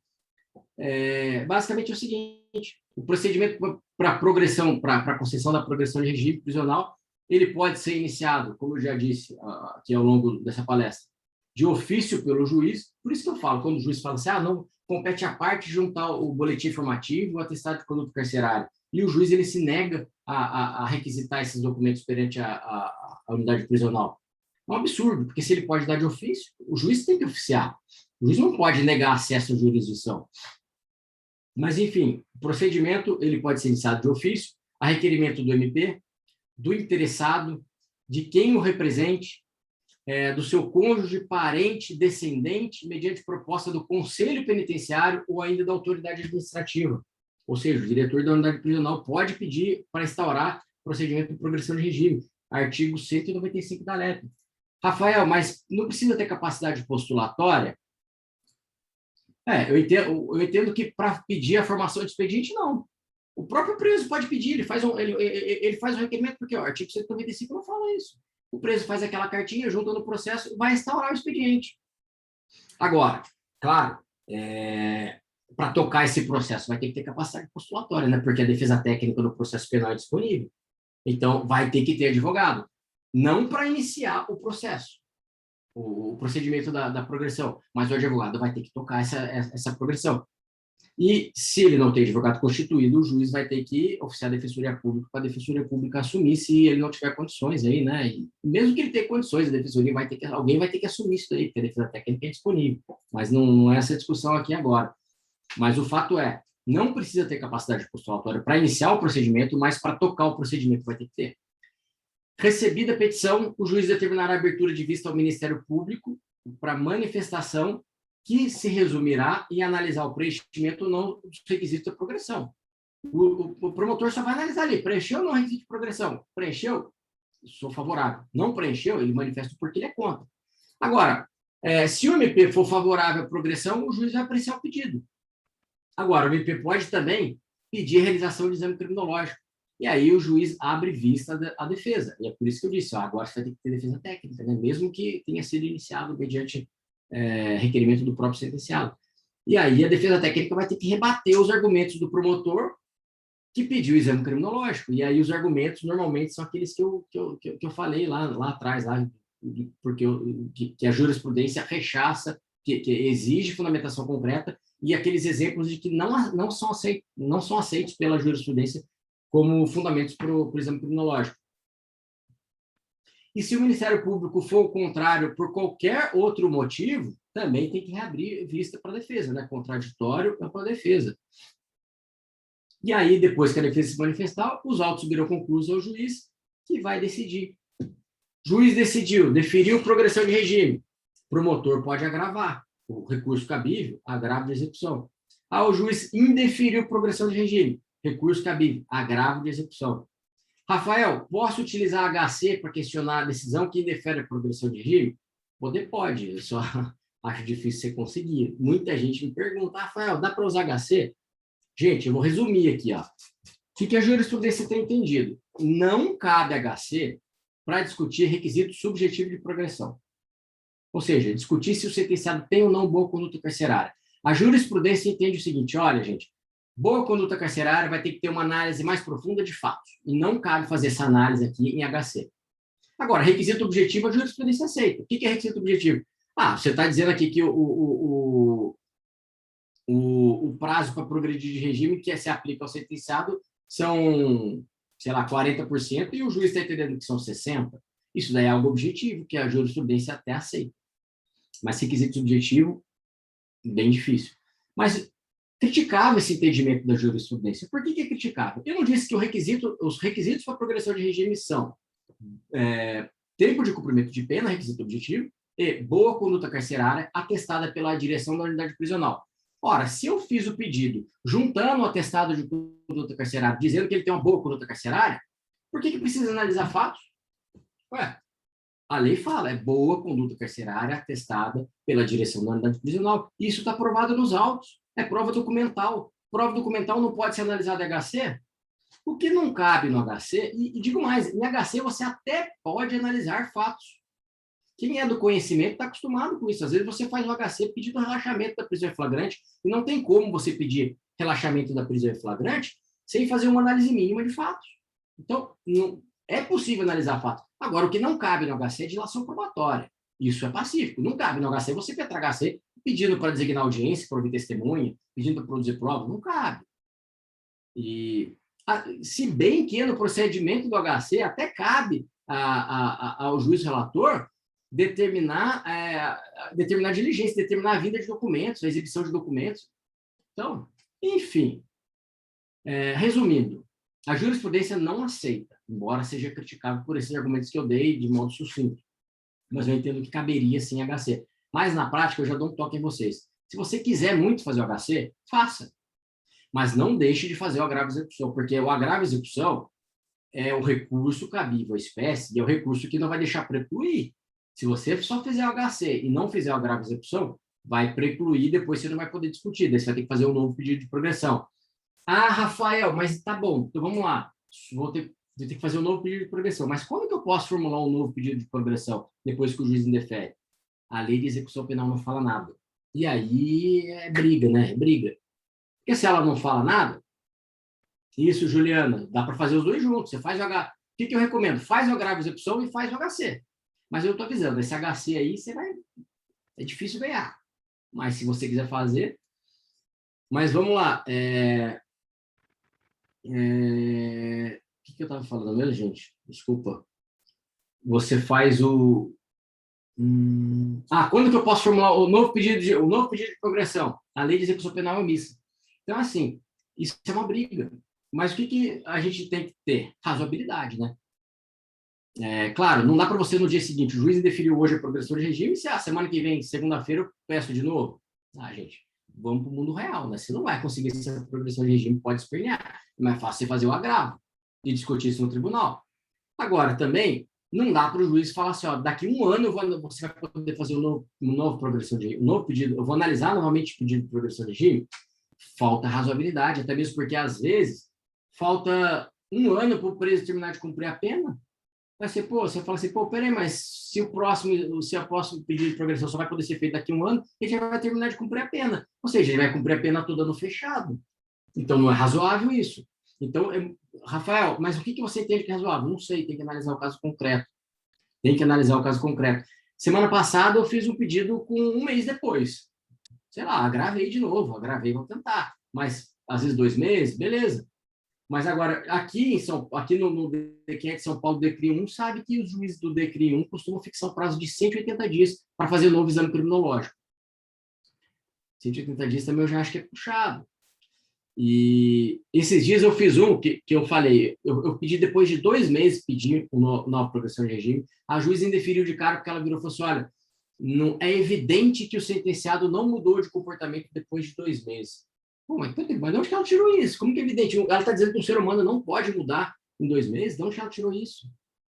C: Basicamente é o seguinte, o procedimento para progressão, para a concessão da progressão de regime prisional, ele pode ser iniciado, como eu já disse aqui ao longo dessa palestra, de ofício pelo juiz. Por isso que eu falo, quando o juiz fala assim, não compete à parte juntar o boletim informativo, o atestado de conduta carcerária, e o juiz ele se nega a requisitar esses documentos perante a unidade prisional. É um absurdo, porque se ele pode dar de ofício, o juiz tem que oficiar. O juiz não pode negar acesso à jurisdição. Mas, enfim, o procedimento ele pode ser iniciado de ofício, a requerimento do MP, do interessado, de quem o represente, do seu cônjuge, parente, descendente, mediante proposta do Conselho Penitenciário ou ainda da autoridade administrativa. Ou seja, o diretor da unidade prisional pode pedir para instaurar procedimento de progressão de regime. Artigo 195 da LEP. Rafael, mas não precisa ter capacidade postulatória? Eu entendo que para pedir a formação de expediente, não. O próprio preso pode pedir, ele faz um requerimento, porque o artigo 195 não fala isso. O preso faz aquela cartinha, junta no processo, vai instaurar o expediente. Agora, claro, para tocar esse processo vai ter que ter capacidade postulatória, né? Porque a defesa técnica do processo penal é disponível. Então, vai ter que ter advogado. Não para iniciar o processo, o procedimento da progressão, mas o advogado vai ter que tocar essa progressão. E, se ele não tem advogado constituído, o juiz vai ter que oficiar a Defensoria Pública para a Defensoria Pública assumir, se ele não tiver condições aí, né? E mesmo que ele tenha condições, a Defensoria alguém vai ter que assumir isso daí, porque a defesa técnica é disponível. Mas não é essa discussão aqui agora. Mas o fato é, não precisa ter capacidade postulatória para iniciar o procedimento, mas para tocar o procedimento vai ter que ter. Recebida a petição, o juiz determinará a abertura de vista ao Ministério Público para manifestação que se resumirá em analisar o preenchimento ou não dos requisitos da progressão. O promotor só vai analisar ali, preencheu ou não o requisito de progressão? Preencheu? Sou favorável. Não preencheu? Ele manifesta porque ele é contra. Agora, se o MP for favorável à progressão, o juiz vai apreciar o pedido. Agora, o MP pode também pedir a realização de exame criminológico. E aí o juiz abre vista à defesa. E é por isso que eu disse, agora você vai ter que ter defesa técnica, né? Mesmo que tenha sido iniciado mediante requerimento do próprio sentenciado. E aí a defesa técnica vai ter que rebater os argumentos do promotor que pediu o exame criminológico. E aí os argumentos normalmente são aqueles que eu falei lá atrás, porque que a jurisprudência rechaça, que exige fundamentação concreta, e aqueles exemplos de que não são aceitos pela jurisprudência como fundamentos para o exame criminológico. E se o Ministério Público for o contrário por qualquer outro motivo, também tem que reabrir vista para a defesa, né? Contraditório para a defesa. E aí, depois que a defesa se manifestar, os autos subirão conclusos ao juiz, que vai decidir. Juiz decidiu, deferiu progressão de regime. Promotor pode agravar. O recurso cabível, agravo de execução. O juiz indeferiu progressão de regime. Recurso cabível, agravo de execução. Rafael, posso utilizar HC para questionar a decisão que indefere a progressão de regime? Poder pode, eu só acho difícil você conseguir. Muita gente me pergunta, Rafael, dá para usar HC? Gente, eu vou resumir aqui. O que a jurisprudência tem entendido? Não cabe HC para discutir requisito subjetivo de progressão. Ou seja, discutir se o sentenciado tem ou não boa conduta carcerária. A jurisprudência entende o seguinte, olha, gente, boa conduta carcerária vai ter que ter uma análise mais profunda de fatos, e não cabe fazer essa análise aqui em HC. Agora, requisito objetivo, a jurisprudência aceita. O que é requisito objetivo? Você está dizendo aqui que o prazo para progredir de regime que se aplica ao sentenciado são, sei lá, 40%, e o juiz está entendendo que são 60%. Isso daí é algo objetivo, que a jurisprudência até aceita. Mas requisito subjetivo, bem difícil. Mas criticável esse entendimento da jurisprudência. Por que é criticável? Eu não disse que os requisitos para progressão de regime são tempo de cumprimento de pena, requisito objetivo, e boa conduta carcerária atestada pela direção da unidade prisional. Ora, se eu fiz o pedido juntando o atestado de conduta carcerária, dizendo que ele tem uma boa conduta carcerária, por que precisa analisar fatos? A lei fala, é boa conduta carcerária atestada pela direção da unidade prisional. Isso está provado nos autos. É prova documental. Prova documental não pode ser analisada em HC? O que não cabe no HC, e digo mais, em HC você até pode analisar fatos. Quem é do conhecimento está acostumado com isso. Às vezes você faz um HC pedindo relaxamento da prisão em flagrante, e não tem como você pedir relaxamento da prisão em flagrante sem fazer uma análise mínima de fatos. Então, é possível analisar fatos. Agora, o que não cabe no HC é dilação probatória. Isso é pacífico. Não cabe no HC você pegar HC pedindo para designar audiência, para ouvir testemunha, pedindo para produzir prova. Não cabe. E, se bem que no procedimento do HC até cabe ao juiz relator determinar a diligência, determinar a vinda de documentos, a exibição de documentos. Então, enfim, resumindo, a jurisprudência não aceita, embora seja criticável por esses argumentos que eu dei de modo sucinto, mas eu entendo que caberia sim HC. Mas, na prática, eu já dou um toque em vocês. Se você quiser muito fazer o HC, faça. Mas não deixe de fazer o agravo e execução, porque o agravo e execução é o recurso cabível à espécie e é o recurso que não vai deixar precluir. Se você só fizer o HC e não fizer o agravo e execução, vai precluir, depois você não vai poder discutir, daí você vai ter que fazer um novo pedido de progressão. Ah, Rafael, mas tá bom, então vamos lá. Vou ter que fazer um novo pedido de progressão. Mas como que eu posso formular um novo pedido de progressão depois que o juiz indefere? A lei de execução penal não fala nada. E aí é briga, né? É briga. Porque se ela não fala nada, isso, Juliana, dá para fazer os dois juntos. Você faz o H. O que eu recomendo? Faz o agravo e execução e faz o HC. Mas eu estou avisando, esse HC aí, você vai... É difícil ganhar. Mas se você quiser fazer... Mas vamos lá. O que eu estava falando mesmo, gente? Desculpa. Você faz o... quando que eu posso formular o novo pedido de progressão? A lei de execução penal omissa. Então, assim, isso é uma briga. Mas o que a gente tem que ter? Razoabilidade, né? Claro, não dá para você no dia seguinte, o juiz indeferiu hoje a progressão de regime, se semana que vem, segunda-feira, eu peço de novo. Gente, vamos para o mundo real, né? Você não vai conseguir essa progressão de regime, pode espernear. É mais fácil você fazer o agravo e discutir isso no tribunal. Agora, também, não dá para o juiz falar assim, daqui um ano você vai poder fazer um novo progressão de regime, um novo pedido, eu vou analisar novamente o pedido de progressão de regime. Falta razoabilidade, até mesmo porque, às vezes, falta um ano para o preso terminar de cumprir a pena. Você fala assim, peraí, mas se o próximo pedido de progressão só vai poder ser feito daqui a um ano, ele já vai terminar de cumprir a pena. Ou seja, ele vai cumprir a pena toda no fechado. Então, não é razoável isso. Então, Rafael, mas o que você entende que é razoável? Não sei, tem que analisar o caso concreto. Semana passada, eu fiz um pedido com um mês depois. Sei lá, agravei de novo, vou tentar. Mas, às vezes, 2 meses, beleza. Mas agora, aqui no DECRI de São Paulo, do DECRI 1, sabe que os juízes do DECRI 1 costumam fixar um prazo de 180 dias para fazer um novo exame criminológico. 180 dias também eu já acho que é puxado. E esses dias eu fiz um que eu falei, eu pedi depois de 2 meses, pedi uma nova progressão de regime, a juíza indeferiu de cara porque ela virou e falou assim, olha, não, é evidente que o sentenciado não mudou de comportamento depois de 2 meses. Mas de onde que ela tirou isso? Como que é evidente? Ela está dizendo que um ser humano não pode mudar em 2 meses? De onde que ela tirou isso?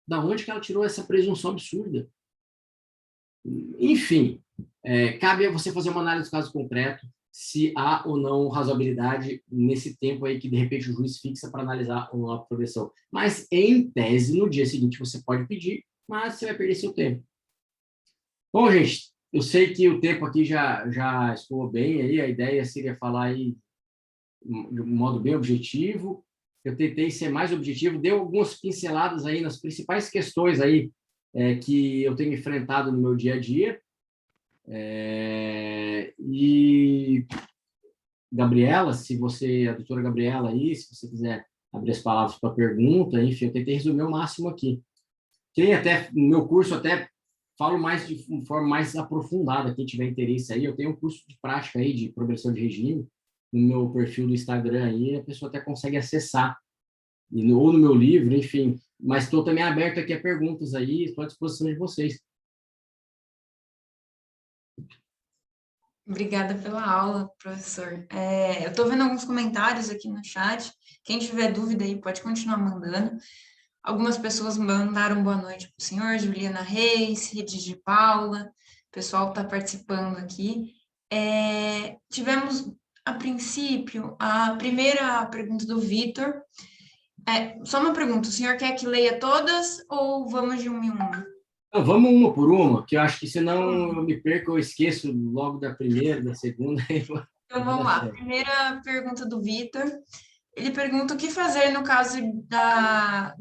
C: Da onde que ela tirou essa presunção absurda? Enfim, cabe a você fazer uma análise do caso concreto, se há ou não razoabilidade nesse tempo aí que, de repente, o juiz fixa para analisar uma progressão. Mas, em tese, no dia seguinte você pode pedir, mas você vai perder seu tempo. Bom, gente, eu sei que o tempo aqui já escoou bem, aí a ideia seria falar aí de um modo bem objetivo. Eu tentei ser mais objetivo, dei algumas pinceladas aí nas principais questões aí que eu tenho enfrentado no meu dia a dia. E Gabriela, a doutora Gabriela aí, se você quiser abrir as palavras para pergunta, enfim, eu tentei resumir o máximo aqui. No meu curso até falo mais de forma mais aprofundada, quem tiver interesse aí, eu tenho um curso de prática aí de progressão de regime, no meu perfil do Instagram aí, a pessoa até consegue acessar, ou no meu livro, enfim, mas estou também aberto aqui a perguntas aí, estou à disposição de vocês.
B: Obrigada pela aula, professor. Eu estou vendo alguns comentários aqui no chat, quem tiver dúvida aí pode continuar mandando. Algumas pessoas mandaram boa noite para o senhor, Juliana Reis, Rede de Paula, o pessoal está participando aqui. Tivemos, a princípio, a primeira pergunta do Vitor. Só uma pergunta, o senhor quer que leia todas ou vamos de uma em uma?
C: Vamos uma por uma, que eu acho que senão eu me perco, eu esqueço logo da primeira, da segunda.
B: Então vamos lá, primeira pergunta do Vitor. Ele pergunta o que fazer no caso da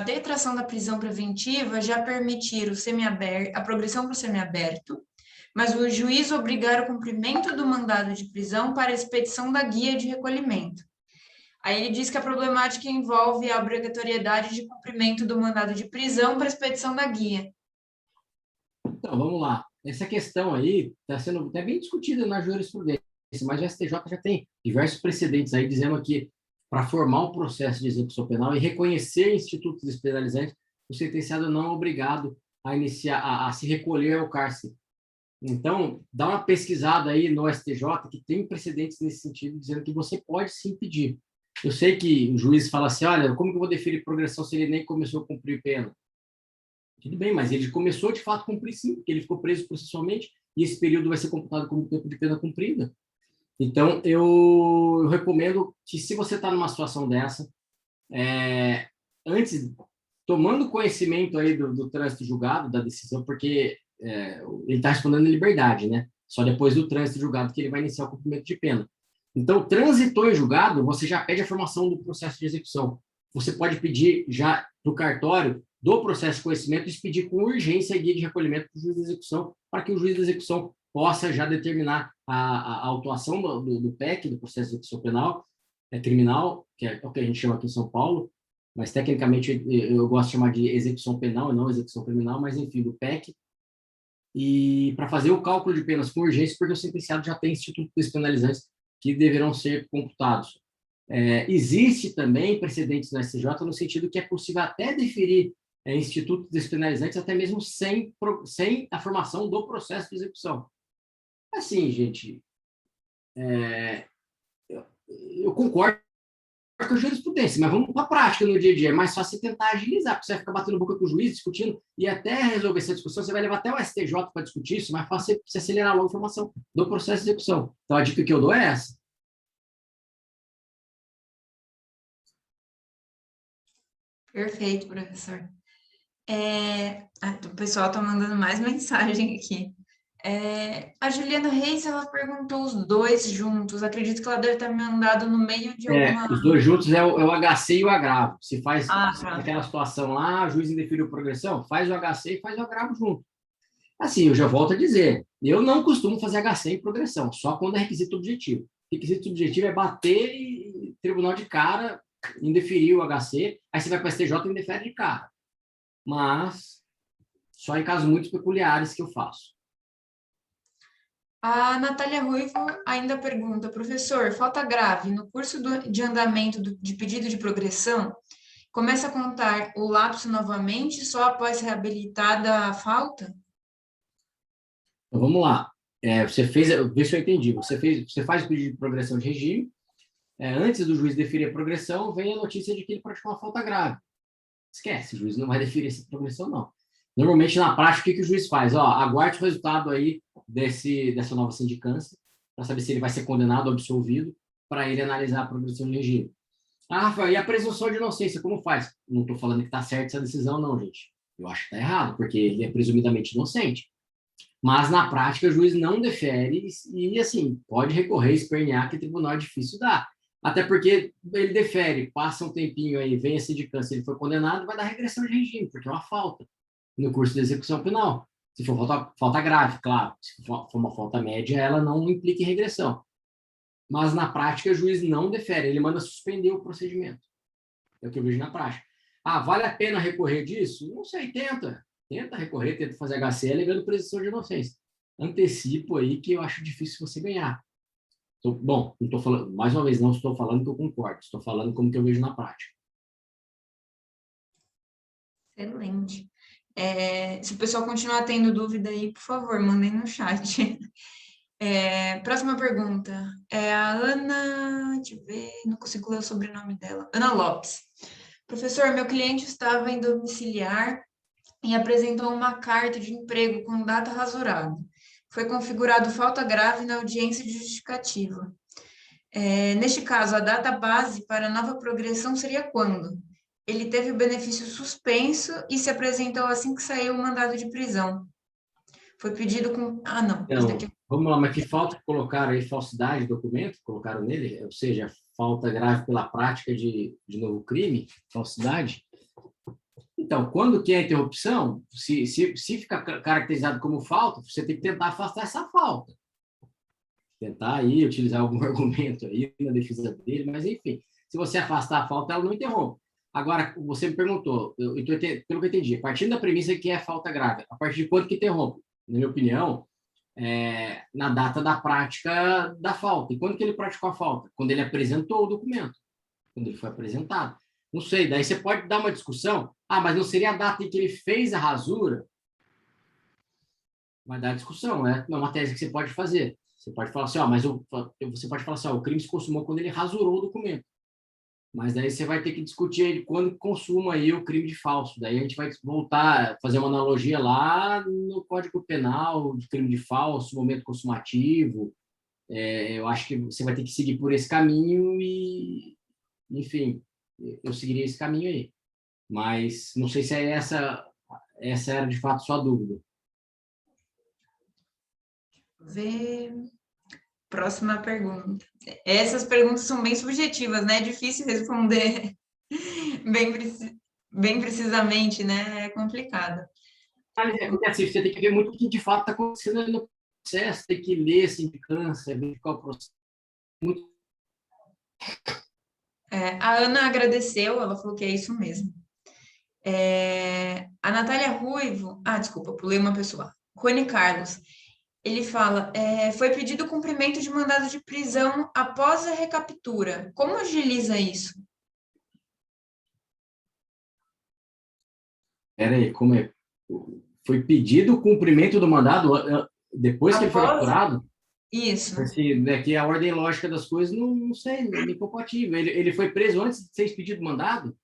B: detração da prisão preventiva já permitir a progressão para o semiaberto, mas o juiz obrigar o cumprimento do mandado de prisão para a expedição da guia de recolhimento. Aí ele diz que a problemática envolve a obrigatoriedade de cumprimento do mandado de prisão para a expedição da guia.
C: Então, vamos lá. Essa questão aí está sendo até bem discutida na jurisprudência, mas o STJ já tem diversos precedentes aí dizendo que para formar o processo de execução penal e reconhecer institutos despenalizantes, o sentenciado não é obrigado a iniciar, a se recolher ao cárcere. Então, dá uma pesquisada aí no STJ, que tem precedentes nesse sentido, dizendo que você pode sim pedir. Eu sei que o juiz fala assim, olha, como que eu vou deferir progressão se ele nem começou a cumprir pena? Tudo bem, mas ele começou de fato a cumprir sim, porque ele ficou preso processualmente, e esse período vai ser computado como tempo de pena cumprida. Então, eu recomendo que, se você está numa situação dessa, antes, tomando conhecimento aí do trânsito julgado, da decisão, porque ele está respondendo em liberdade, né? Só depois do trânsito julgado que ele vai iniciar o cumprimento de pena. Então, transitou em julgado, você já pede a formação do processo de execução. Você pode pedir já do cartório do processo de conhecimento e pedir com urgência a guia de recolhimento para o juiz de execução, para que o juiz de execução possa já determinar a autuação do PEC, do processo de execução penal, criminal, que é o que a gente chama aqui em São Paulo, mas tecnicamente eu gosto de chamar de execução penal e não execução criminal, mas enfim, do PEC, e para fazer o cálculo de penas com urgência, porque o sentenciado já tem institutos despenalizantes que deverão ser computados. Existe também precedentes no STJ no sentido que é possível até deferir institutos despenalizantes até mesmo sem a formação do processo de execução. Assim, gente, eu concordo com a jurisprudência, mas vamos para a prática no dia a dia. É mais fácil você tentar agilizar, porque você vai ficar batendo boca com o juiz, discutindo, e até resolver essa discussão, você vai levar até o STJ para discutir isso, mas é fácil você acelerar logo a formação do processo de execução. Então, a dica que eu dou é essa.
B: Perfeito, professor. O pessoal está mandando mais mensagem aqui. A Juliana Reis, ela perguntou os dois juntos. Acredito que ela deve ter mandado no meio de alguma...
C: Os dois juntos é o HC e o agravo. Se faz
B: tá.
C: aquela situação lá, o juiz indeferiu progressão, faz o HC e faz o agravo junto. Assim, eu já volto a dizer, eu não costumo fazer HC em progressão, só quando é requisito objetivo. Requisito objetivo é bater e tribunal de cara, indeferir o HC, aí você vai para o STJ e indefere de cara. Mas só em casos muito peculiares que eu faço.
B: A Natália Ruivo ainda pergunta, professor, falta grave, no curso de andamento de pedido de progressão, começa a contar o lapso novamente só após reabilitada a falta?
C: Então, vamos lá. Você fez, vê se eu entendi, você faz o pedido de progressão de regime, antes do juiz deferir a progressão, vem a notícia de que ele praticou uma falta grave. Esquece, o juiz não vai deferir essa progressão, não. Normalmente, na prática, o que o juiz faz? Aguarde o resultado aí dessa nova sindicância, para saber se ele vai ser condenado ou absolvido, para ele analisar a progressão de regime. Rafael, e a presunção de inocência, como faz? Não estou falando que está certa essa decisão, não, gente. Eu acho que está errado, porque ele é presumidamente inocente. Mas, na prática, o juiz não defere e, assim, pode recorrer, espernear, que o tribunal é difícil dar. Até porque ele defere, passa um tempinho aí, vem a sindicância, ele foi condenado, vai dar regressão de regime, porque é uma falta no curso de execução penal. Se for falta grave, claro. Se for uma falta média, ela não implica em regressão. Mas, na prática, o juiz não defere, ele manda suspender o procedimento. É o que eu vejo na prática. Vale a pena recorrer disso? Não sei, tenta. Tenta recorrer, tenta fazer HC, alegando presunção de inocência. Antecipo aí que eu acho difícil você ganhar. Bom, não estou falando, mais uma vez, não estou falando que eu concordo, estou falando como que eu vejo na prática.
B: Excelente. Se o pessoal continuar tendo dúvida aí, por favor, mandem no chat. Próxima pergunta. A Ana, deixa eu ver, não consigo ler o sobrenome dela. Ana Lopes. Professor, meu cliente estava em domiciliar e apresentou uma carta de emprego com data rasurada. Foi configurado falta grave na audiência de justificativa. Neste caso, a data base para a nova progressão seria quando? Ele teve o benefício suspenso e se apresentou assim que saiu o mandado de prisão. Foi pedido com... não.
C: Então, vamos lá, mas que falta que colocaram aí? Falsidade de documento? Colocaram nele? Ou seja, falta grave pela prática de novo crime? Falsidade? Então, quando que é a interrupção, se fica caracterizado como falta, você tem que tentar afastar essa falta. Tentar aí utilizar algum argumento aí na defesa dele, mas enfim, se você afastar a falta, ela não interrompe. Agora, você me perguntou, pelo que eu entendi, partindo da premissa que é falta grave, a partir de quando que interrompe? na minha opinião, na data da prática da falta. E quando que ele praticou a falta? Quando ele apresentou o documento, quando ele foi apresentado. Não sei, daí você pode dar uma discussão. Ah, mas não seria a data em que ele fez a rasura? Vai dar discussão, é uma tese que você pode fazer. Você pode falar assim, você pode falar assim, o crime se consumou quando ele rasurou o documento. Mas daí você vai ter que discutir aí quando consuma aí o crime de falso. Daí a gente vai voltar, fazer uma analogia lá no Código Penal, de crime de falso, momento consumativo. Eu acho que você vai ter que seguir por esse caminho e, enfim, eu seguiria esse caminho aí. Mas não sei se essa era de fato sua dúvida.
B: Ver. Próxima pergunta. Essas perguntas são bem subjetivas, né? É difícil responder bem precisamente, né? É complicado.
C: Porque assim, você tem que ver muito o que de fato está acontecendo no processo, tem que ler a sindicância, verificar o processo. Muito...
B: A Ana agradeceu, ela falou que é isso mesmo. A Natália Ruivo... desculpa, pulei uma pessoa. Rony Carlos. Ele fala, foi pedido o cumprimento de mandado de prisão após a recaptura. Como agiliza isso?
C: Peraí, como é? Foi pedido o cumprimento do mandado depois que ele foi capturado?
B: Isso.
C: Assim, que a ordem lógica das coisas, não sei, não é incompatível. Ele foi preso antes de ser expedido o mandado?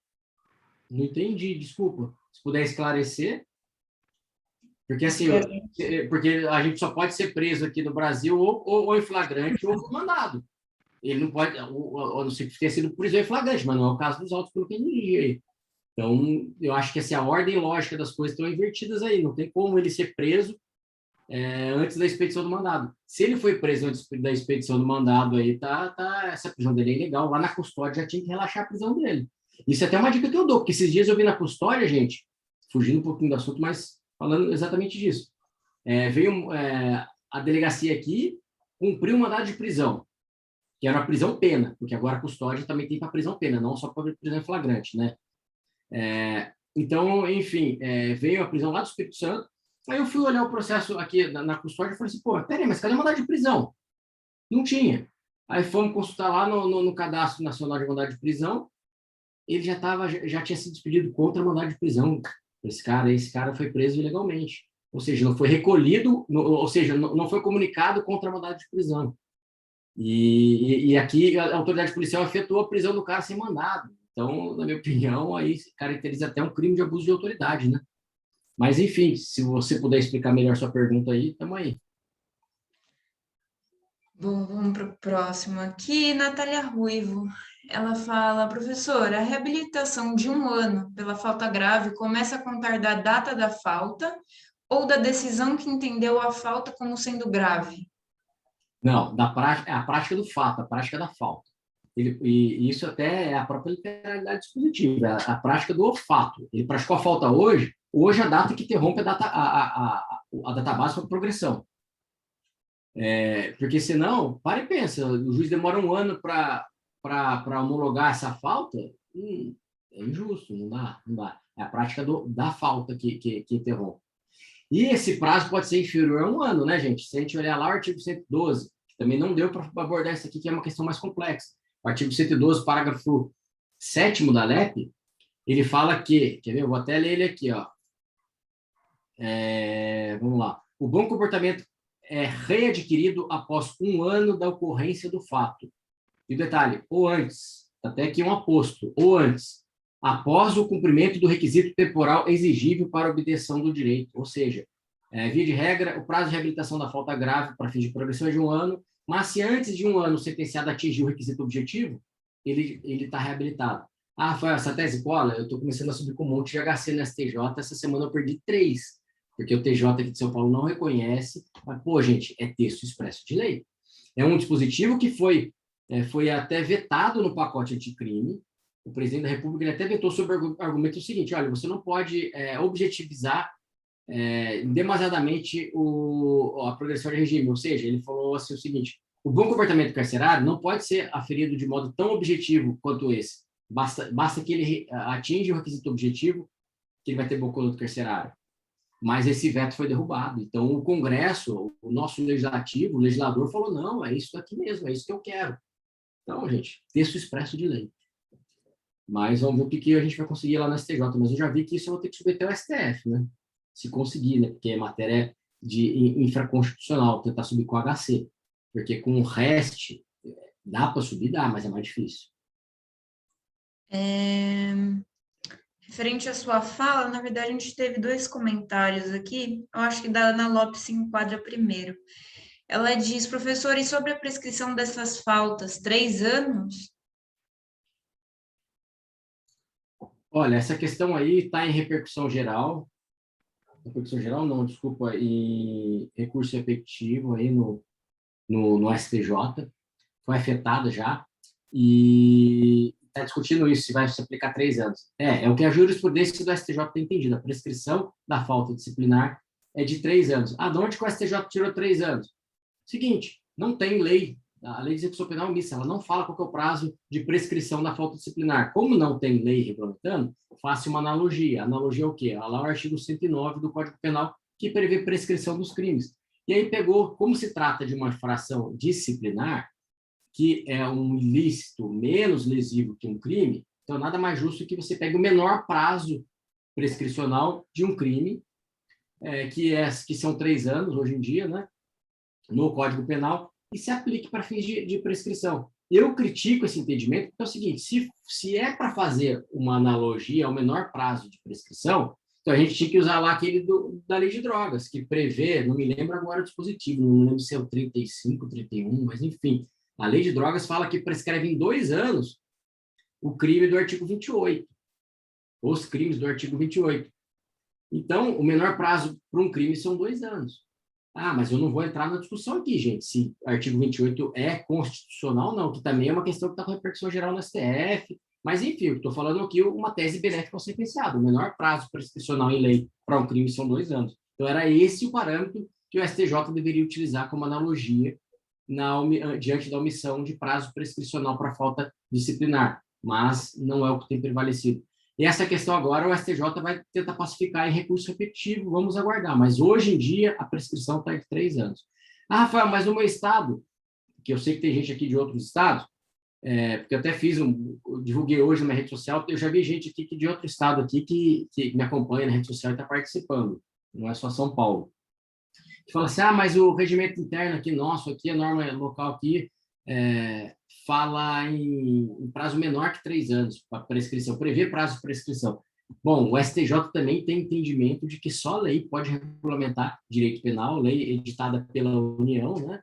C: Não entendi, desculpa. Se puder esclarecer. Porque, assim, porque a gente só pode ser preso aqui no Brasil ou em flagrante ou por mandado. Ele não pode, ou não sei que tenha sido prisão em flagrante, mas não é o caso dos autos pelo que entendi aí. Então, eu acho que assim, a ordem lógica das coisas estão invertidas aí. Não tem como ele ser preso antes da expedição do mandado. Se ele foi preso antes da expedição do mandado, aí essa prisão dele é ilegal. Lá na custódia já tinha que relaxar a prisão dele. Isso é até uma dica que eu dou, porque esses dias eu vi na custódia, gente, fugindo um pouquinho do assunto, mas falando exatamente disso. Veio a delegacia aqui, cumpriu um mandado de prisão, que era a prisão-pena, porque agora a custódia também tem para prisão-pena, não só para prisão em flagrante, né? Então, enfim, veio a prisão lá do Espírito Santo. Aí eu fui olhar o processo aqui na custódia e falei assim, pô, peraí, mas cadê o mandado de prisão? Não tinha. Aí fomos consultar lá no Cadastro Nacional de Mandado de Prisão, ele já tinha sido expedido contra mandado de prisão. Esse cara foi preso ilegalmente. Ou seja, não foi recolhido, ou seja, não foi comunicado contra mandado de prisão. E aqui a autoridade policial efetuou a prisão do cara sem mandado. Então, na minha opinião, aí caracteriza até um crime de abuso de autoridade, né? Mas, enfim, se você puder explicar melhor sua pergunta aí, estamos aí.
B: Bom, vamos para o próximo aqui. Natália Ruivo. Ela fala, professor, a reabilitação de 1 ano pela falta grave começa a contar da data da falta ou da decisão que entendeu a falta como sendo grave?
C: Não, a prática do fato, a prática da falta. E isso até é a própria literalidade dispositiva, a prática do fato. Ele praticou a falta hoje a data que interrompe a database para progressão. Porque senão, para e pensa, o juiz demora 1 ano para homologar essa falta, é injusto, não dá. É a prática da falta que interrompe. E esse prazo pode ser inferior a 1 ano, né, gente? Se a gente olhar lá o artigo 112, que também não deu para abordar isso aqui, que é uma questão mais complexa. O artigo 112, parágrafo 7º da LEP, ele fala que, quer ver? Eu vou até ler ele aqui, ó. Vamos lá. O bom comportamento é readquirido após 1 ano da ocorrência do fato. E o detalhe, ou antes, até aqui um aposto, ou antes, após o cumprimento do requisito temporal exigível para a obtenção do direito. Ou seja, via de regra, o prazo de reabilitação da falta grave para fins de progressão é de 1 ano, mas se antes de 1 ano o sentenciado atingir o requisito objetivo, ele está reabilitado. Foi essa tese cola? Eu estou começando a subir com um monte de HC no STJ, essa semana eu perdi 3, porque o TJ aqui de São Paulo não reconhece, mas, pô, gente, é texto expresso de lei. É um dispositivo que foi até vetado no pacote anticrime. O presidente da República ele até vetou sob o argumento seguinte, olha, você não pode objetivizar demasiadamente a progressão de regime, ou seja, ele falou assim o seguinte, o bom comportamento carcerário não pode ser aferido de modo tão objetivo quanto esse, basta que ele atinja o requisito objetivo que ele vai ter bom conduto carcerário. mas esse veto foi derrubado. Então, o Congresso, o nosso legislativo, o legislador falou, não, é isso aqui mesmo, é isso que eu quero. Então, gente, texto expresso de lei. Mas vamos ver o que a gente vai conseguir lá na STJ. Mas eu já vi que isso eu vou ter que submeter ao STF, né? Se conseguir, né? Porque é matéria de infraconstitucional, tentar subir com o HC. Porque com o REST, dá para subir, dá, mas é mais difícil.
B: Referente à sua fala, na verdade, a gente teve 2 comentários aqui. Eu acho que da Ana Lopes se enquadra primeiro. Ela diz, professor, e sobre a prescrição dessas faltas, 3 anos?
C: Olha, essa questão aí está em repercussão geral. Repercussão geral não, desculpa, em recurso efetivo aí no STJ. Foi afetada já. E está discutindo isso, se vai se aplicar 3 anos. É o que a jurisprudência do STJ tem entendido. A prescrição da falta disciplinar é de 3 anos. Ah, de onde que o STJ tirou 3 anos? Seguinte, não tem lei. A lei de execução penal mista, ela não fala qual é o prazo de prescrição da falta disciplinar. Como não tem lei regulamentando, faça uma analogia. A analogia é o quê? Lá o artigo 109 do Código Penal, que prevê prescrição dos crimes. E aí pegou, como se trata de uma infração disciplinar, que é um ilícito menos lesivo que um crime, então nada mais justo que você pegue o menor prazo prescricional de um crime, que são 3 anos hoje em dia, né, no Código Penal, e se aplique para fins de prescrição. Eu critico esse entendimento, porque é o seguinte, se é para fazer uma analogia ao menor prazo de prescrição, então a gente tinha que usar lá aquele da lei de drogas, que prevê, não me lembro agora o dispositivo, não lembro se é o 35, 31, mas enfim, a lei de drogas fala que prescreve em 2 anos o crime do artigo 28, os crimes do artigo 28. Então, o menor prazo para um crime são 2 anos. Ah, mas eu não vou entrar na discussão aqui, gente, se o artigo 28 é constitucional ou não, que também é uma questão que está com repercussão geral no STF, mas enfim, eu estou falando aqui uma tese benéfica ao ser pensado. O menor prazo prescricional em lei para um crime são 2 anos. Então, era esse o parâmetro que o STJ deveria utilizar como analogia diante da omissão de prazo prescricional para falta disciplinar, mas não é o que tem prevalecido. E essa questão agora o STJ vai tentar pacificar em recurso repetitivo, vamos aguardar, mas hoje em dia a prescrição está de 3 anos. Ah, Rafael, mas no meu estado, que eu sei que tem gente aqui de outros estados, porque eu até divulguei hoje na minha rede social, eu já vi gente aqui de outro estado aqui que me acompanha na rede social e está participando, não é só São Paulo. Que fala assim, mas o regimento interno aqui nosso, aqui a norma local aqui, fala em prazo menor que 3 anos para prescrição, prevê prazo de prescrição. Bom, o STJ também tem entendimento de que só a lei pode regulamentar direito penal, lei editada pela União, né?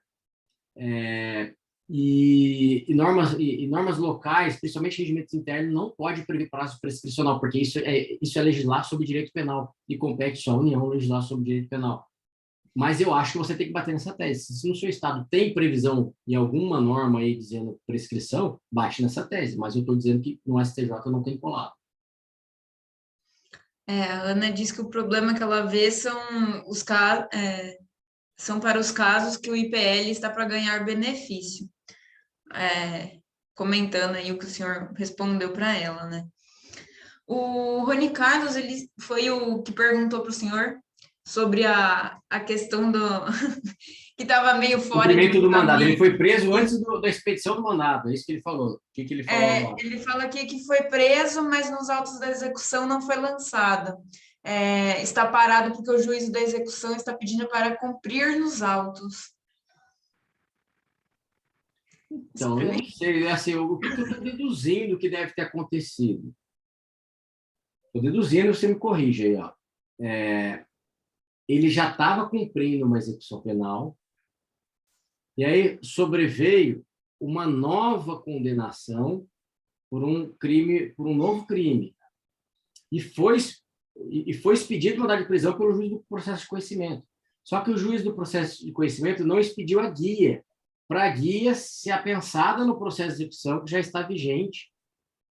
C: E normas locais, principalmente regimentos internos, não pode prever prazo prescricional, porque isso é legislar sobre direito penal, e compete só à União legislar sobre direito penal. Mas eu acho que você tem que bater nessa tese. Se no seu estado tem previsão em alguma norma aí dizendo prescrição, bate nessa tese. Mas eu estou dizendo que no STJ não tem colado.
B: A Ana diz que o problema que ela vê são para os casos que o IPL está para ganhar benefício. Comentando aí o que o senhor respondeu para ela, né? O Rony Carlos, ele foi o que perguntou para o senhor sobre a questão do que estava meio fora
C: cumprimento do mandado. Ele foi preso antes da expedição do mandado, é isso que ele falou. O que ele falou?
B: Ele fala aqui que foi preso, mas nos autos da execução não foi lançado. Está parado porque o juízo da execução está pedindo para cumprir nos autos.
C: Então, eu não sei, assim, o que eu estou deduzindo que deve ter acontecido? Estou deduzindo, você me corrige aí, ó. Ele já estava cumprindo uma execução penal, e aí sobreveio uma nova condenação por um novo crime. E foi expedido mandado de prisão pelo juiz do processo de conhecimento. Só que o juiz do processo de conhecimento não expediu a guia, para a guia ser apensada no processo de execução que já está vigente,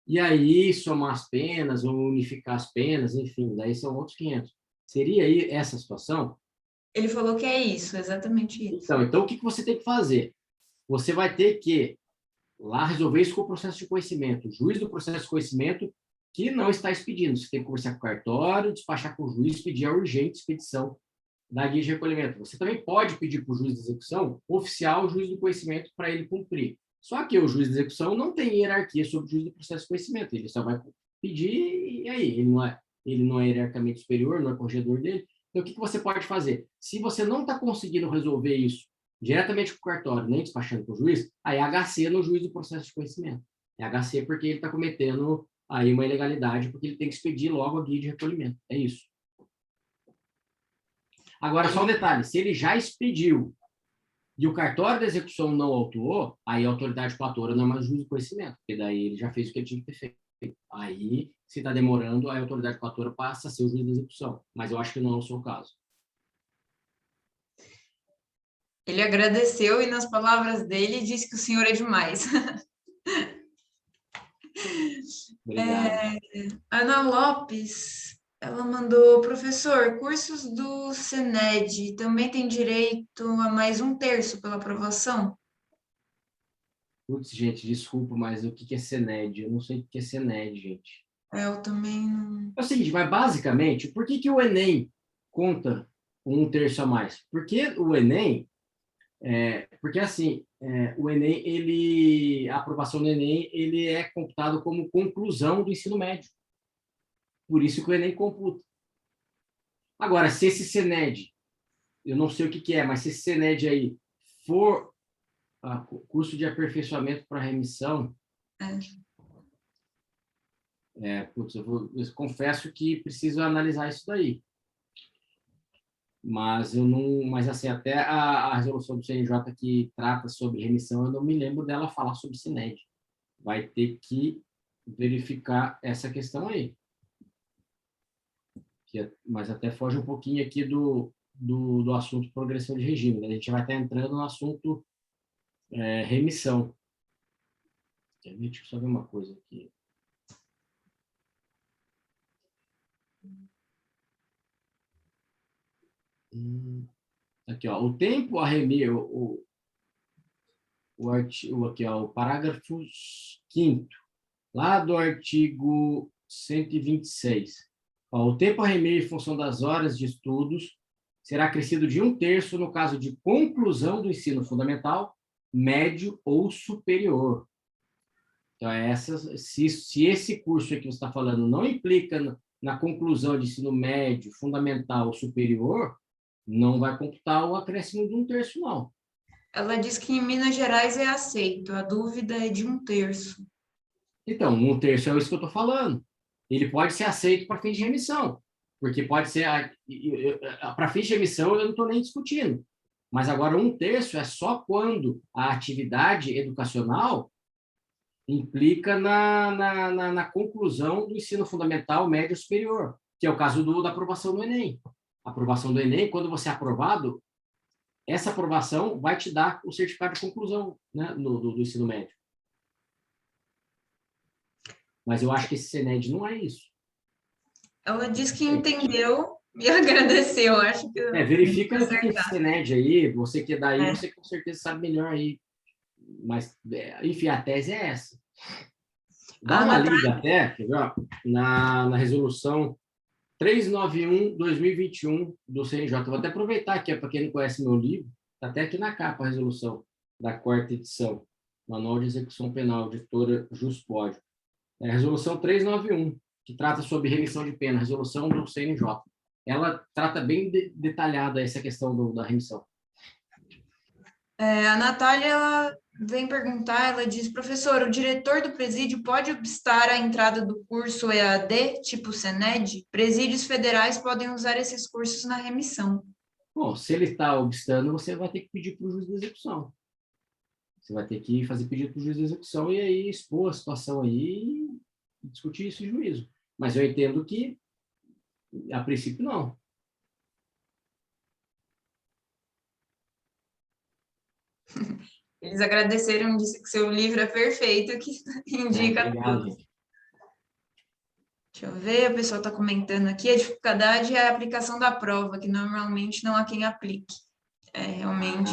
C: e aí somar as penas, ou unificar as penas, enfim, daí são outros 500. Seria aí essa situação?
B: Ele falou que é isso, exatamente isso.
C: Então o que você tem que fazer? Você vai ter que lá resolver isso com o processo de conhecimento. O juiz do processo de conhecimento que não está expedindo. Você tem que conversar com o cartório, despachar com o juiz, pedir a urgente expedição da guia de recolhimento. Você também pode pedir para o juiz de execução oficial o juiz do conhecimento para ele cumprir. Só que o juiz de execução não tem hierarquia sobre o juiz do processo de conhecimento. Ele só vai pedir e aí, ele não é hierarquicamente superior, não é corregedor dele. Então, o que você pode fazer? Se você não está conseguindo resolver isso diretamente com o cartório, nem despachando para o juiz, aí é HC no juiz do processo de conhecimento. É HC porque ele está cometendo aí uma ilegalidade, porque ele tem que expedir logo a guia de recolhimento. É isso. Agora, só um detalhe, se ele já expediu e o cartório da execução não autuou, aí a autoridade coatora não é mais juiz do conhecimento, porque daí ele já fez o que ele tinha que ter feito. Aí, se está demorando, a autoridade coatora passa a ser o juiz da execução. Mas eu acho que não é o seu caso.
B: Ele agradeceu e, nas palavras dele, disse que o senhor é demais.
C: Obrigado.
B: Ana Lopes, ela mandou, professor, cursos do SENED também tem direito a mais 1/3 pela aprovação?
C: Putz, gente, desculpa, mas o que é SENED? Eu não sei o que é SENED, gente.
B: Eu também não...
C: É o seguinte, mas basicamente, por que o Enem conta 1/3 a mais? Porque o Enem, porque assim, o Enem, a aprovação do Enem, ele é computado como conclusão do ensino médio. Por isso que o Enem computa. Agora, se esse SENED, eu não sei o que é, mas se esse SENED aí for curso de aperfeiçoamento para remissão, putz, eu confesso que preciso analisar isso daí. Mas eu não, mas assim, até a resolução do CNJ que trata sobre remissão, eu não me lembro dela falar sobre SENED. Vai ter que verificar essa questão aí. Mas até foge um pouquinho aqui do assunto progressão de regime, né? A gente vai estar entrando no assunto remissão. Deixa eu só ver uma coisa aqui. Aqui, ó, o tempo a remir, aqui, ó, o parágrafo 5º, lá do artigo 126. Ó, o tempo a remir em função das horas de estudos será acrescido de 1/3 no caso de conclusão do ensino fundamental, médio ou superior. Então, se esse curso aqui que você está falando não implica na conclusão de ensino médio, fundamental ou superior, não vai computar o acréscimo de 1/3, não.
B: Ela diz que em Minas Gerais é aceito, a dúvida é de 1/3.
C: Então, 1/3 é isso que eu estou falando. Ele pode ser aceito para fins de remissão, porque pode ser, para fins de remissão eu não estou nem discutindo, mas agora 1/3 é só quando a atividade educacional implica na conclusão do ensino fundamental, médio e superior, que é o caso da aprovação do Enem. A aprovação do Enem, quando você é aprovado, essa aprovação vai te dar o certificado de conclusão, né, do ensino médio. Mas eu acho que esse SENED não é isso.
B: Ela diz que entendeu e agradeceu, acho que...
C: Verifica o que é esse SENED aí, você que é daí, você com certeza sabe melhor aí. Mas, enfim, a tese é essa. Dá uma lida até, quer ver, na resolução 391/2021 do CNJ. Vou até aproveitar aqui, para quem não conhece meu livro, está até aqui na capa a resolução da 4ª edição, Manual de Execução Penal, editora Juspódio. É a resolução 391, que trata sobre remissão de pena, resolução do CNJ. Ela trata bem detalhada essa questão da remissão.
B: A Natália, ela vem perguntar, ela diz, professor, o diretor do presídio pode obstar a entrada do curso EAD, tipo SENED? Presídios federais podem usar esses cursos na remissão.
C: Bom, se ele está obstando, você vai ter que pedir para o juiz de execução. Você vai ter que fazer pedido para o juiz de execução e aí expor a situação aí e discutir isso em juízo. Mas eu entendo que, a princípio, não.
B: Eles agradeceram, disse que seu livro é perfeito, que indica
C: Obrigado,
B: tudo.
C: gente.
B: Deixa eu ver, o pessoal está comentando aqui, a dificuldade é a aplicação da prova, que normalmente não há quem aplique. Realmente...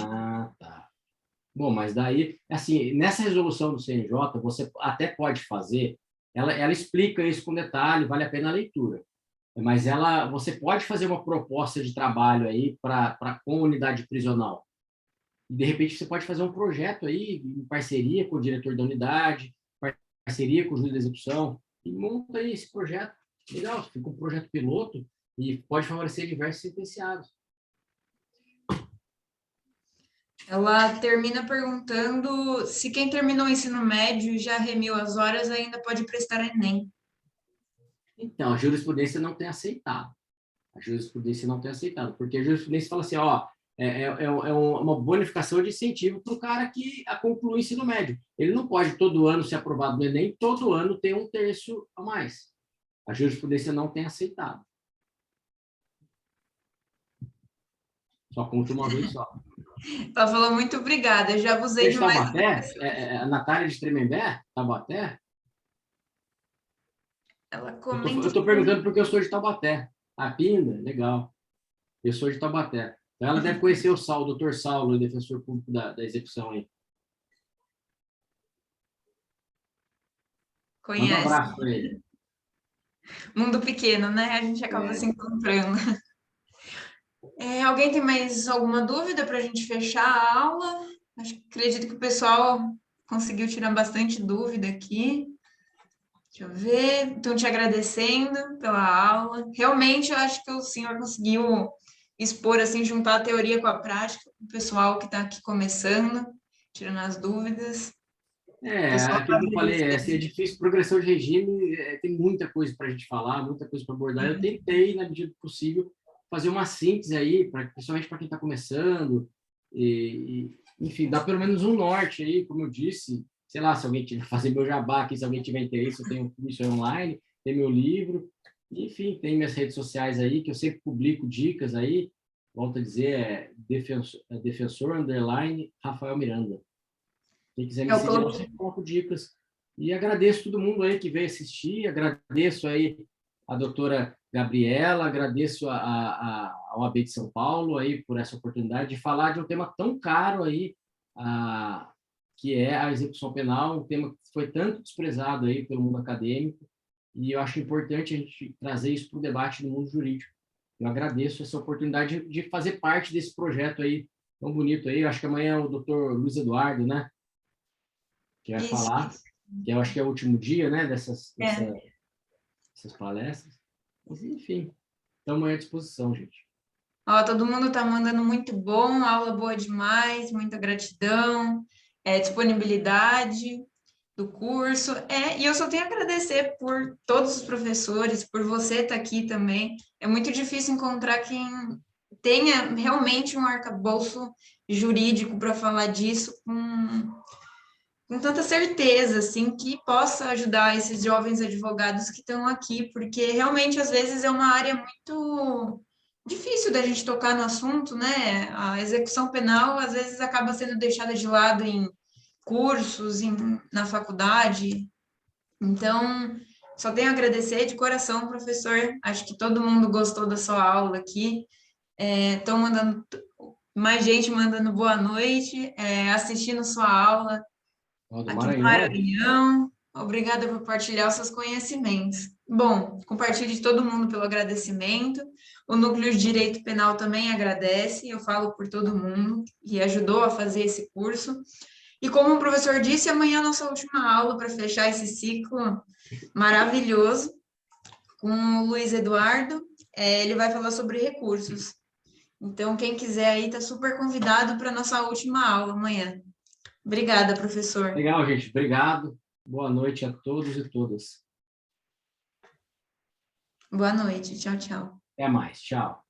C: Tá. Bom, mas daí, assim, nessa resolução do CNJ, você até pode fazer ela explica isso com detalhe, vale a pena a leitura. Mas você pode fazer uma proposta de trabalho aí para a comunidade prisional. E, de repente, você pode fazer um projeto aí, em parceria com o diretor da unidade, parceria com o juiz da execução, e monta aí esse projeto. Legal, fica um projeto piloto e pode favorecer diversos sentenciados.
B: Ela termina perguntando se quem terminou o ensino médio e já remiu as horas ainda pode prestar Enem.
C: Então, a jurisprudência não tem aceitado. Porque a jurisprudência fala assim, ó, uma bonificação de incentivo para o cara que conclui o ensino médio. Ele não pode todo ano ser aprovado no Enem, todo ano ter 1/3 a mais. A jurisprudência não tem aceitado. Só conta uma vez só.
B: Ela falou muito obrigada, eu já abusei
C: De
B: demais.
C: Taubaté? A Natália de Tremembé? Taubaté?
B: Ela comenta.
C: Eu estou perguntando porque eu sou de Taubaté. A Pinda? Legal. Eu sou de Taubaté. Então ela deve conhecer o doutor Saulo, o defensor público da execução aí.
B: Conhece.
C: Manda um abraço para ele.
B: Mundo pequeno, né? A gente acaba se encontrando. Alguém tem mais alguma dúvida para a gente fechar a aula? Acredito que o pessoal conseguiu tirar bastante dúvida aqui. Deixa eu ver. Estão te agradecendo pela aula. Realmente, eu acho que o senhor conseguiu expor, assim, juntar a teoria com a prática, o pessoal que está aqui começando, tirando as dúvidas.
C: Aquilo que eu falei, é difícil, progressão de regime, tem muita coisa para a gente falar, muita coisa para abordar. Eu tentei, na medida do possível, fazer uma síntese aí, principalmente para quem está começando, enfim, dar pelo menos um norte aí, como eu disse, sei lá, se alguém tiver fazer meu jabá aqui, se alguém tiver interesse, eu tenho isso online, tem meu livro, enfim, tem minhas redes sociais aí, que eu sempre publico dicas aí, volto a dizer, defensor _ Rafael Miranda. Quem quiser me seguir, eu sempre coloco dicas. E agradeço todo mundo aí que veio assistir, agradeço aí a doutora Gabriela, agradeço ao OAB de São Paulo aí por essa oportunidade de falar de um tema tão caro aí, que é a execução penal, um tema que foi tanto desprezado aí pelo mundo acadêmico, e eu acho importante a gente trazer isso para o debate no mundo jurídico. Eu agradeço essa oportunidade de fazer parte desse projeto aí tão bonito aí. Eu acho que amanhã é o doutor Luiz Eduardo, né, que vai falar, que eu acho que é o último dia, né, dessas palestras. Mas, enfim, estamos à disposição, gente.
B: Todo mundo está mandando muito bom, aula boa demais, muita gratidão, disponibilidade do curso. E eu só tenho a agradecer por todos os professores, por você estar aqui também. É muito difícil encontrar quem tenha realmente um arcabouço jurídico para falar disso com tanta certeza, assim, que possa ajudar esses jovens advogados que estão aqui, porque realmente, às vezes, é uma área muito difícil da gente tocar no assunto, né? A execução penal, às vezes, acaba sendo deixada de lado em cursos, na faculdade. Então, só tenho a agradecer de coração, professor. Acho que todo mundo gostou da sua aula aqui. Estão mandando... mais gente mandando boa noite, assistindo sua aula. Aqui no Maranhão. Obrigada por partilhar os seus conhecimentos. Bom, compartilhe todo mundo pelo agradecimento. O Núcleo de Direito Penal também agradece, eu falo por todo mundo, que ajudou a fazer esse curso. E como o professor disse, amanhã é a nossa última aula para fechar esse ciclo maravilhoso com o Luiz Eduardo. Ele vai falar sobre recursos. Então, quem quiser aí está super convidado para a nossa última aula amanhã. Obrigada, professor.
C: Legal, gente. Obrigado. Boa noite a todos e todas.
B: Boa noite. Tchau, tchau.
C: Até mais. Tchau.